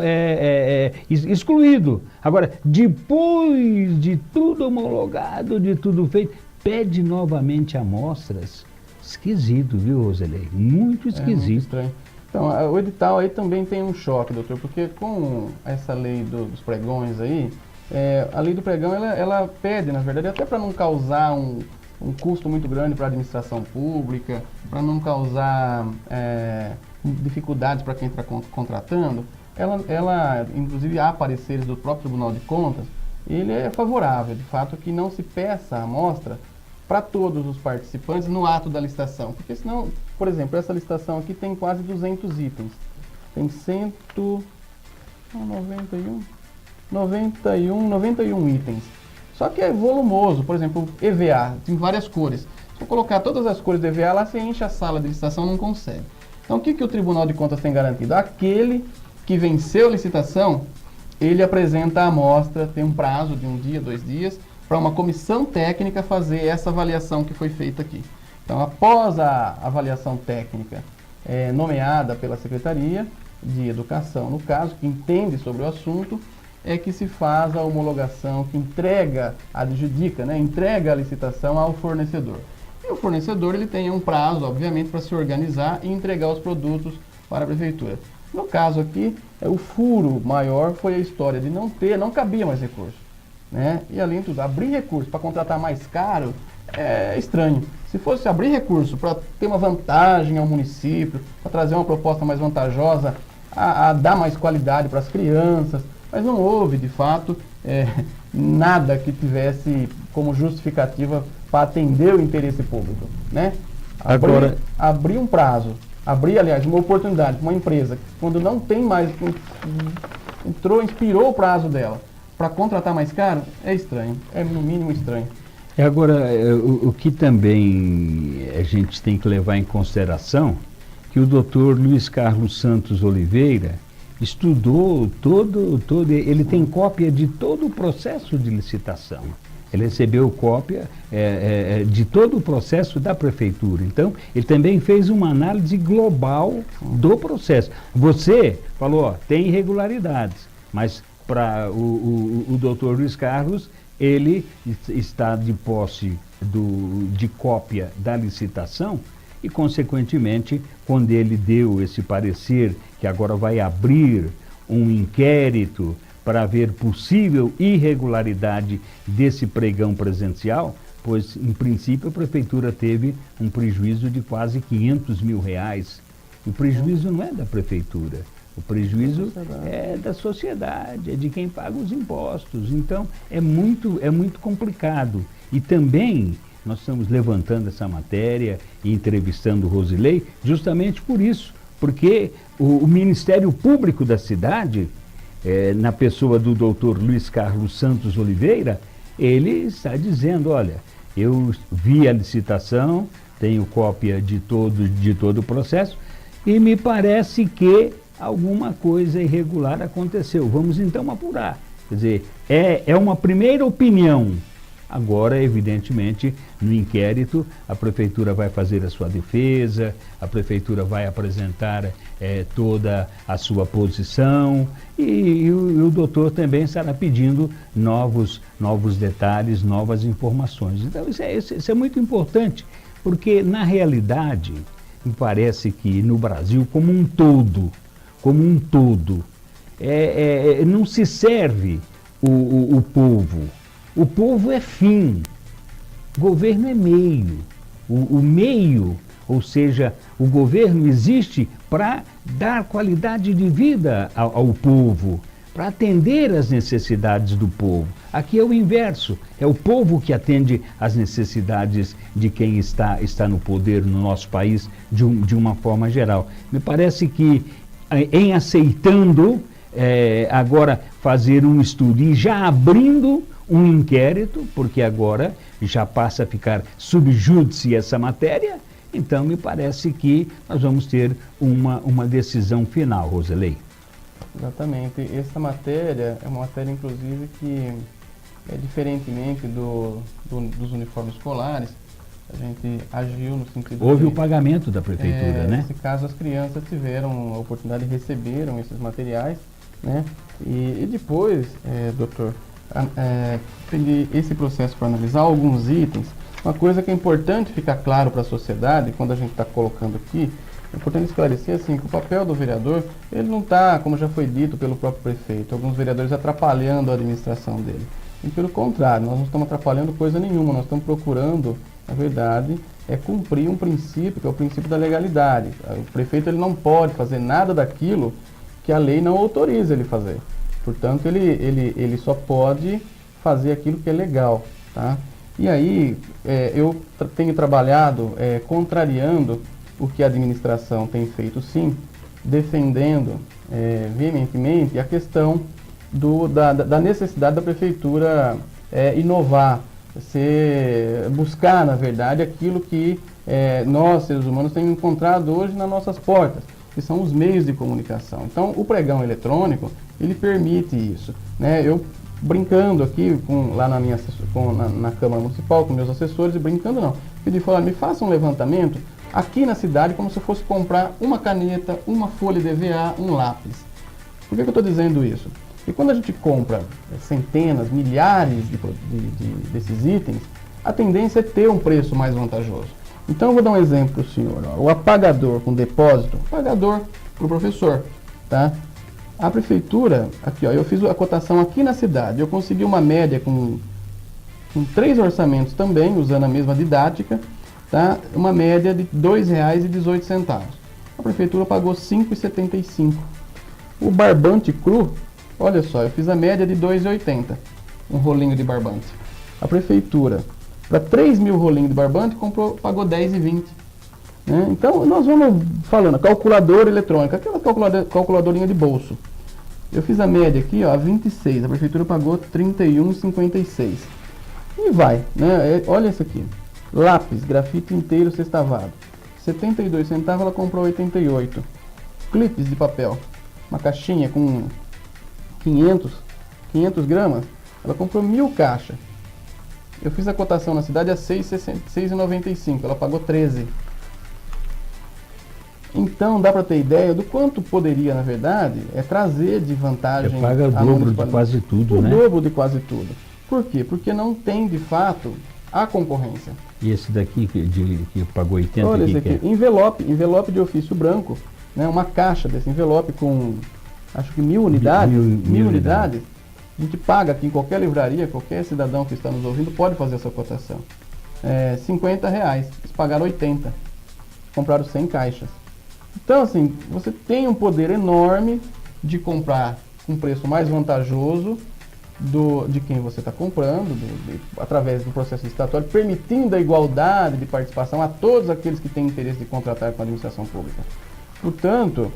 excluído. Agora, depois de tudo homologado, de tudo feito, pede novamente amostras. Esquisito, viu, Roselei? Muito esquisito. Muito estranho. Então, o edital aí também tem um choque, doutor, porque com essa lei dos pregões aí, a lei do pregão, ela pede, na verdade, até para não causar um custo muito grande para a administração pública, para não causar dificuldades para quem está contratando, ela, inclusive, há pareceres do próprio Tribunal de Contas, ele é favorável, de fato, que não se peça a amostra para todos os participantes no ato da licitação, porque senão, por exemplo, essa licitação aqui tem quase 200 itens, tem 91 itens, só que é volumoso. Por exemplo, EVA, tem várias cores, Se eu colocar todas as cores do EVA lá, você enche a sala de licitação, não consegue. Então, o que o Tribunal de Contas tem garantido? Aquele que venceu a licitação, ele apresenta a amostra, tem um prazo de 1 dia, 2 dias, para uma comissão técnica fazer essa avaliação que foi feita aqui. Então, após a avaliação técnica nomeada pela Secretaria de Educação, no caso, que entende sobre o assunto, é que se faz a homologação, que adjudica, né, entrega a licitação ao fornecedor. E o fornecedor ele tem um prazo, obviamente, para se organizar e entregar os produtos para a prefeitura. No caso aqui, o furo maior foi a história de não cabia mais recurso, né? E além de tudo, abrir recurso para contratar mais caro é estranho. Se fosse abrir recurso para ter uma vantagem ao município, para trazer uma proposta mais vantajosa, a dar mais qualidade para as crianças, mas não houve, de fato, nada que tivesse como justificativa para atender o interesse público, né? Abrir um prazo, aliás, uma oportunidade para uma empresa, quando não tem mais, inspirou o prazo dela para contratar mais caro, é estranho, é no mínimo estranho. Agora, o que também a gente tem que levar em consideração, que o Dr. Luiz Carlos Santos Oliveira estudou ele tem cópia de todo o processo de licitação. Ele recebeu cópia de todo o processo da prefeitura. Então, ele também fez uma análise global do processo. Você falou, tem irregularidades, mas para o doutor Luiz Carlos, ele está de posse de cópia da licitação e, consequentemente, quando ele deu esse parecer, que agora vai abrir um inquérito para ver possível irregularidade desse pregão presencial, pois, em princípio, a prefeitura teve um prejuízo de quase R$500 mil. O prejuízo não é da prefeitura, o prejuízo é da sociedade, é de quem paga os impostos. Então, é muito complicado. E também nós estamos levantando essa matéria e entrevistando o Rosilei justamente por isso, porque o Ministério Público da cidade, na pessoa do doutor Luiz Carlos Santos Oliveira, ele está dizendo, olha, eu vi a licitação, tenho cópia de todo o processo e me parece que alguma coisa irregular aconteceu. Vamos então apurar. Quer dizer, é uma primeira opinião. Agora, evidentemente, no inquérito, a prefeitura vai fazer a sua defesa, a prefeitura vai apresentar toda a sua posição e o doutor também estará pedindo novos detalhes, novas informações. Então, isso é muito importante, porque, na realidade, me parece que no Brasil, como um todo, não se serve o povo. O povo é fim, o governo é meio. O meio, ou seja, o governo existe para dar qualidade de vida ao povo, para atender às necessidades do povo. Aqui é o inverso, é o povo que atende às necessidades de quem está no poder no nosso país de uma forma geral. Me parece que em aceitando agora fazer um estudo e já abrindo um inquérito, porque agora já passa a ficar sub júdice essa matéria, então me parece que nós vamos ter uma decisão final, Rosilei. Exatamente. Essa matéria é uma matéria, inclusive, que, diferentemente dos uniformes escolares, a gente agiu no sentido Houve o pagamento da prefeitura, né? Nesse caso, as crianças tiveram a oportunidade, receberam esses materiais, né? E depois, doutor, esse processo para analisar alguns itens. Uma coisa que é importante ficar claro para a sociedade, quando a gente está colocando aqui, é importante esclarecer assim, que o papel do vereador, ele não está, como já foi dito pelo próprio prefeito, alguns vereadores atrapalhando a administração dele. E pelo contrário, nós não estamos atrapalhando coisa nenhuma, nós estamos procurando, na verdade, cumprir um princípio, que é o princípio da legalidade. O prefeito ele não pode fazer nada daquilo que a lei não autoriza ele fazer. Portanto, ele só pode fazer aquilo que é legal, tá? E aí, eu tenho trabalhado contrariando o que a administração tem feito, sim, defendendo veementemente a questão da necessidade da prefeitura inovar Você buscar, na verdade, aquilo que nós, seres humanos, temos encontrado hoje nas nossas portas, que são os meios de comunicação. Então, o pregão eletrônico, ele permite isso, né? Eu brincando aqui lá na Câmara Municipal com meus assessores, e brincando não, pedi, falar, me faça um levantamento aqui na cidade como se eu fosse comprar uma caneta, uma folha de EVA, um lápis. Por que eu estou dizendo isso? Porque quando a gente compra centenas, milhares desses itens, a tendência é ter um preço mais vantajoso. Então eu vou dar um exemplo para o senhor. Ó. O apagador com depósito, apagador para o professor, tá? A prefeitura, aqui ó, eu fiz a cotação aqui na cidade, eu consegui uma média com 3 orçamentos também, usando a mesma didática, tá? Uma média de R$ 2,18. A prefeitura pagou R$ 5,75. O barbante cru, olha só, eu fiz a média de R$ 2,80, um rolinho de barbante. A prefeitura, para 3 mil rolinhos de barbante, pagou R$ 10,20. Né? Então, nós vamos falando, calculadora eletrônica, aquela calculadorinha de bolso. Eu fiz a média aqui, ó, 26, a prefeitura pagou R$ 31,56. E vai, né? Olha isso aqui. Lápis, grafite inteiro sextavado. 72 centavos, ela comprou 88. Clipes de papel, uma caixinha com 500 gramas, ela comprou 1.000 caixas. Eu fiz a cotação na cidade a 6,95, ela pagou 13. Então dá para ter ideia do quanto poderia, na verdade, trazer de vantagem. Você paga o dobro de quase tudo, né? O dobro de quase tudo. Por quê? Porque não tem, de fato, a concorrência. E esse daqui que pagou 80? Olha esse aqui, envelope de ofício branco, né? Uma caixa desse envelope com, acho que 1.000 unidades. 1.000 unidades. A gente paga aqui em qualquer livraria, qualquer cidadão que está nos ouvindo pode fazer essa cotação. R$50, eles pagaram 80. Compraram 100 caixas. Então, assim, você tem um poder enorme de comprar com um preço mais vantajoso de quem você está comprando, através do processo licitatório, permitindo a igualdade de participação a todos aqueles que têm interesse de contratar com a administração pública. Portanto,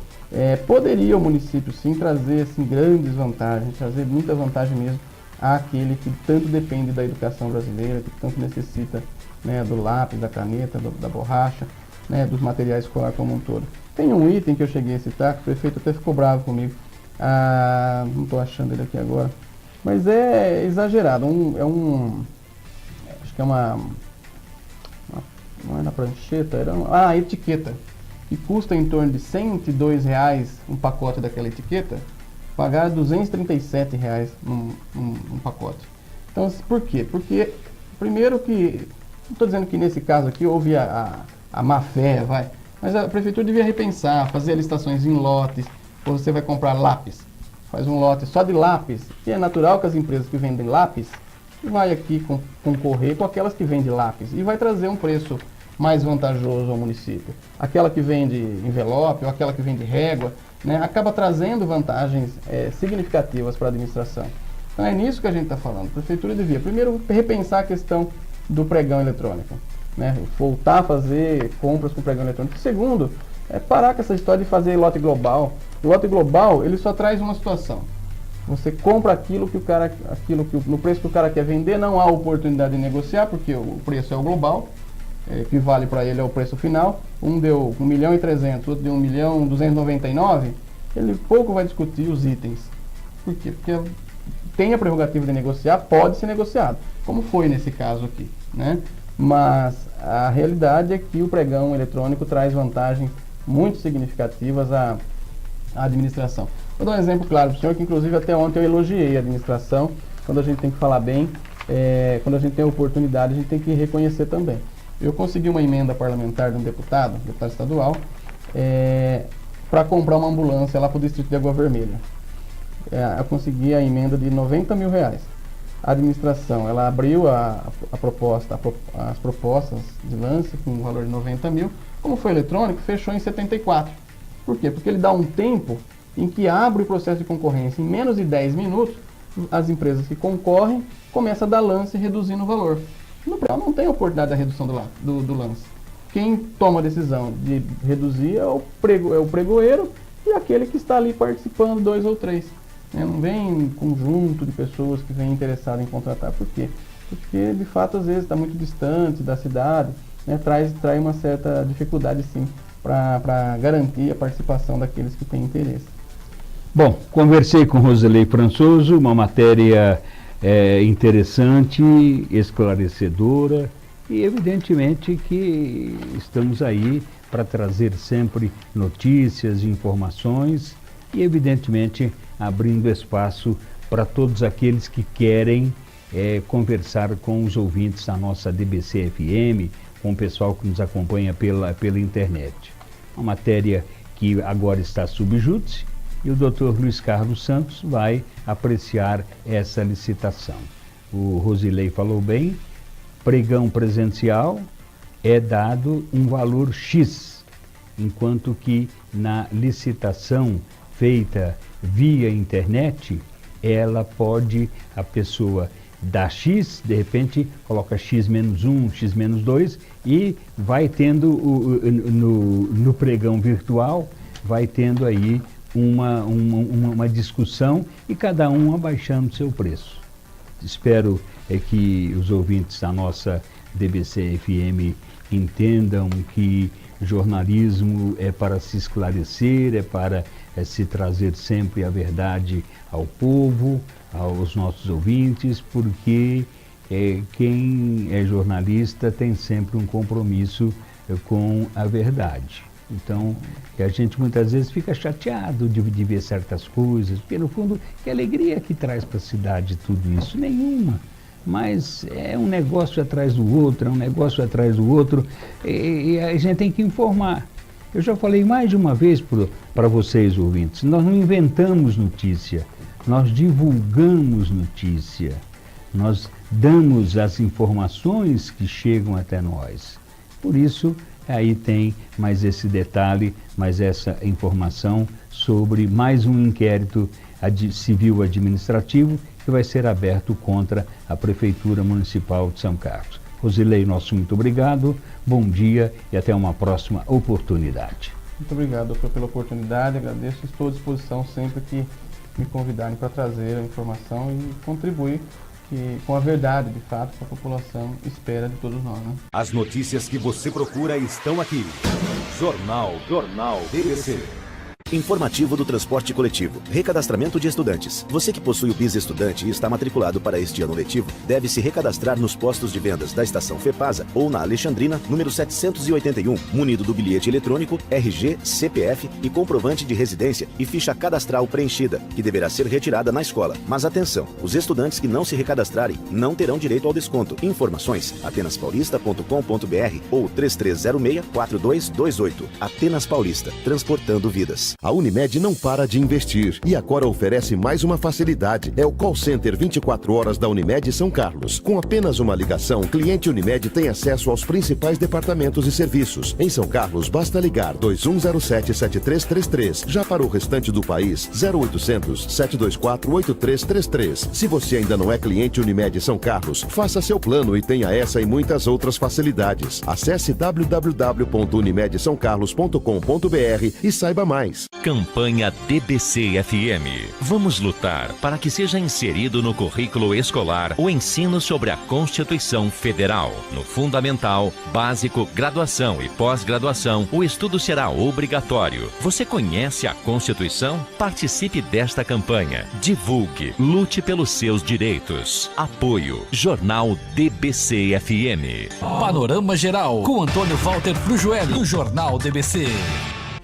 poderia o município sim trazer assim, grandes vantagens, trazer muita vantagem mesmo àquele que tanto depende da educação brasileira, que tanto necessita, né, do lápis, da caneta, da borracha, né, dos materiais escolares como um todo. Tem um item que eu cheguei a citar, que o prefeito até ficou bravo comigo, não estou achando ele aqui agora, mas é exagerado, acho que é não é na prancheta, a etiqueta, que custa em torno de R$ 102 um pacote daquela etiqueta, pagar R$ 237 num pacote. Então, por quê? Porque, primeiro que, não estou dizendo que nesse caso aqui houve a má fé, mas a prefeitura devia repensar, fazer licitações em lotes, ou você vai comprar lápis, faz um lote só de lápis, e é natural que as empresas que vendem lápis, vai aqui concorrer com aquelas que vendem lápis, e vai trazer um preço mais vantajoso ao município. Aquela que vende envelope, ou aquela que vende régua, né, acaba trazendo vantagens significativas para a administração. Então é nisso que a gente está falando. A prefeitura devia, primeiro, repensar a questão do pregão eletrônico, né, voltar a fazer compras com pregão eletrônico. Segundo, parar com essa história de fazer lote global. O lote global, ele só traz uma situação. Você compra no preço que o cara quer vender, não há oportunidade de negociar, porque o preço é o global, que vale para ele é o preço final. Um deu 1.300.000, outro deu 1.299.000, ele pouco vai discutir os itens. Por quê? Porque tem a prerrogativa de negociar, pode ser negociado, como foi nesse caso aqui, né? Mas a realidade é que o pregão eletrônico traz vantagens muito significativas à administração. Vou dar um exemplo claro para o senhor, que inclusive até ontem eu elogiei a administração. Quando a gente tem que falar bem, quando a gente tem a oportunidade, a gente tem que reconhecer também. Eu consegui uma emenda parlamentar de um deputado estadual, para comprar uma ambulância lá para o distrito de Água Vermelha. Eu consegui a emenda de R$90 mil. A administração, ela abriu as propostas de lance com um valor de 90 mil. Como foi eletrônico, fechou em 74. Por quê? Porque ele dá um tempo em que abre o processo de concorrência. Em menos de 10 minutos, as empresas que concorrem começam a dar lance reduzindo o valor. No pré não tem oportunidade da redução do lance. Quem toma a decisão de reduzir é o pregoeiro e aquele que está ali participando, 2 ou 3. Não vem um conjunto de pessoas que vêm interessadas em contratar. Por quê? porque de fato às vezes está muito distante da cidade, né, traz uma certa dificuldade sim para garantir a participação daqueles que têm interesse. Bom, conversei com Rosilei Françoso, uma matéria interessante, esclarecedora, e evidentemente que estamos aí para trazer sempre notícias, informações e evidentemente abrindo espaço para todos aqueles que querem conversar com os ouvintes da nossa DBC FM, com o pessoal que nos acompanha pela internet. Uma matéria que agora está sob júdice e o Dr. Luiz Carlos Santos vai apreciar essa licitação. O Rosilei falou bem, pregão presencial é dado um valor X, enquanto que na licitação feita via internet, a pessoa dá X, de repente coloca X menos 1, X menos 2 e vai tendo no pregão virtual, vai tendo aí uma discussão e cada um abaixando seu preço. Espero que os ouvintes da nossa DBC FM entendam que jornalismo é para se esclarecer, é para se trazer sempre a verdade ao povo, aos nossos ouvintes, porque quem é jornalista tem sempre um compromisso com a verdade. Então, que a gente muitas vezes fica chateado de ver certas coisas, porque no fundo, que alegria que traz para a cidade tudo isso? Nenhuma. Mas é um negócio atrás do outro, e a gente tem que informar. Eu já falei mais de uma vez para vocês, ouvintes, nós não inventamos notícia, nós divulgamos notícia, nós damos as informações que chegam até nós. Por isso, aí tem mais esse detalhe, mais essa informação sobre mais um inquérito civil administrativo que vai ser aberto contra a Prefeitura Municipal de São Carlos. Rosilei, nosso muito obrigado, bom dia e até uma próxima oportunidade. Muito obrigado, doutor, pela oportunidade, agradeço, estou à disposição sempre que me convidarem para trazer a informação e contribuir com a verdade, de fato, que a população espera de todos nós, né? As notícias que você procura estão aqui. Jornal DBC. Informativo do transporte coletivo. Recadastramento de estudantes. Você que possui o BIS Estudante e está matriculado para este ano letivo, deve se recadastrar nos postos de vendas da Estação FEPASA ou na Alexandrina, número 781, munido do bilhete eletrônico, RG, CPF e comprovante de residência e ficha cadastral preenchida, que deverá ser retirada na escola. Mas atenção, os estudantes que não se recadastrarem não terão direito ao desconto. Informações, atenaspaulista.com.br ou 3306-4228. Atenas Paulista, transportando vidas. A Unimed não para de investir e agora oferece mais uma facilidade. É o call center 24 horas da Unimed São Carlos. Com apenas uma ligação, o cliente Unimed tem acesso aos principais departamentos e serviços. Em São Carlos, basta ligar 2107-7333. Já para o restante do país, 0800-724-8333. Se você ainda não é cliente Unimed São Carlos, faça seu plano e tenha essa e muitas outras facilidades. Acesse www.unimedsaocarlos.com.br e saiba mais. Campanha DBC FM. Vamos lutar para que seja inserido no currículo escolar o ensino sobre a Constituição Federal. No Fundamental, Básico, Graduação e Pós-Graduação, o estudo será obrigatório. Você conhece a Constituição? Participe desta campanha. Divulgue. Lute pelos seus direitos. Apoio. Jornal DBC FM. Panorama Geral, com Antônio Walter Frujueli, do Jornal DBC.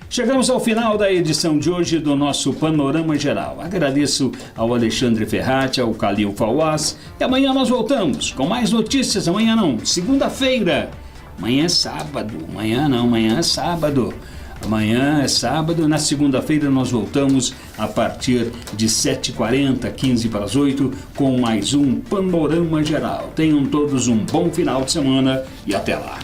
Chegamos ao final da edição de hoje do nosso Panorama Geral. Agradeço ao Alexandre Ferrati, ao Calil Fawaz. E amanhã nós voltamos com mais notícias. Amanhã não, segunda-feira. Amanhã é sábado. Amanhã é sábado. Amanhã é sábado. Na segunda-feira nós voltamos a partir de 7h40, 15 para as 8, com mais um Panorama Geral. Tenham todos um bom final de semana e até lá.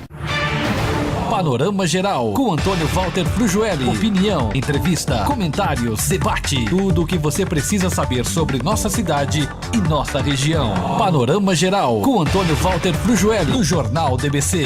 Panorama Geral, com Antônio Walter Frujueli. Opinião, entrevista, comentários, debate. Tudo o que você precisa saber sobre nossa cidade e nossa região. Panorama Geral, com Antônio Walter Frujueli, do Jornal DBC.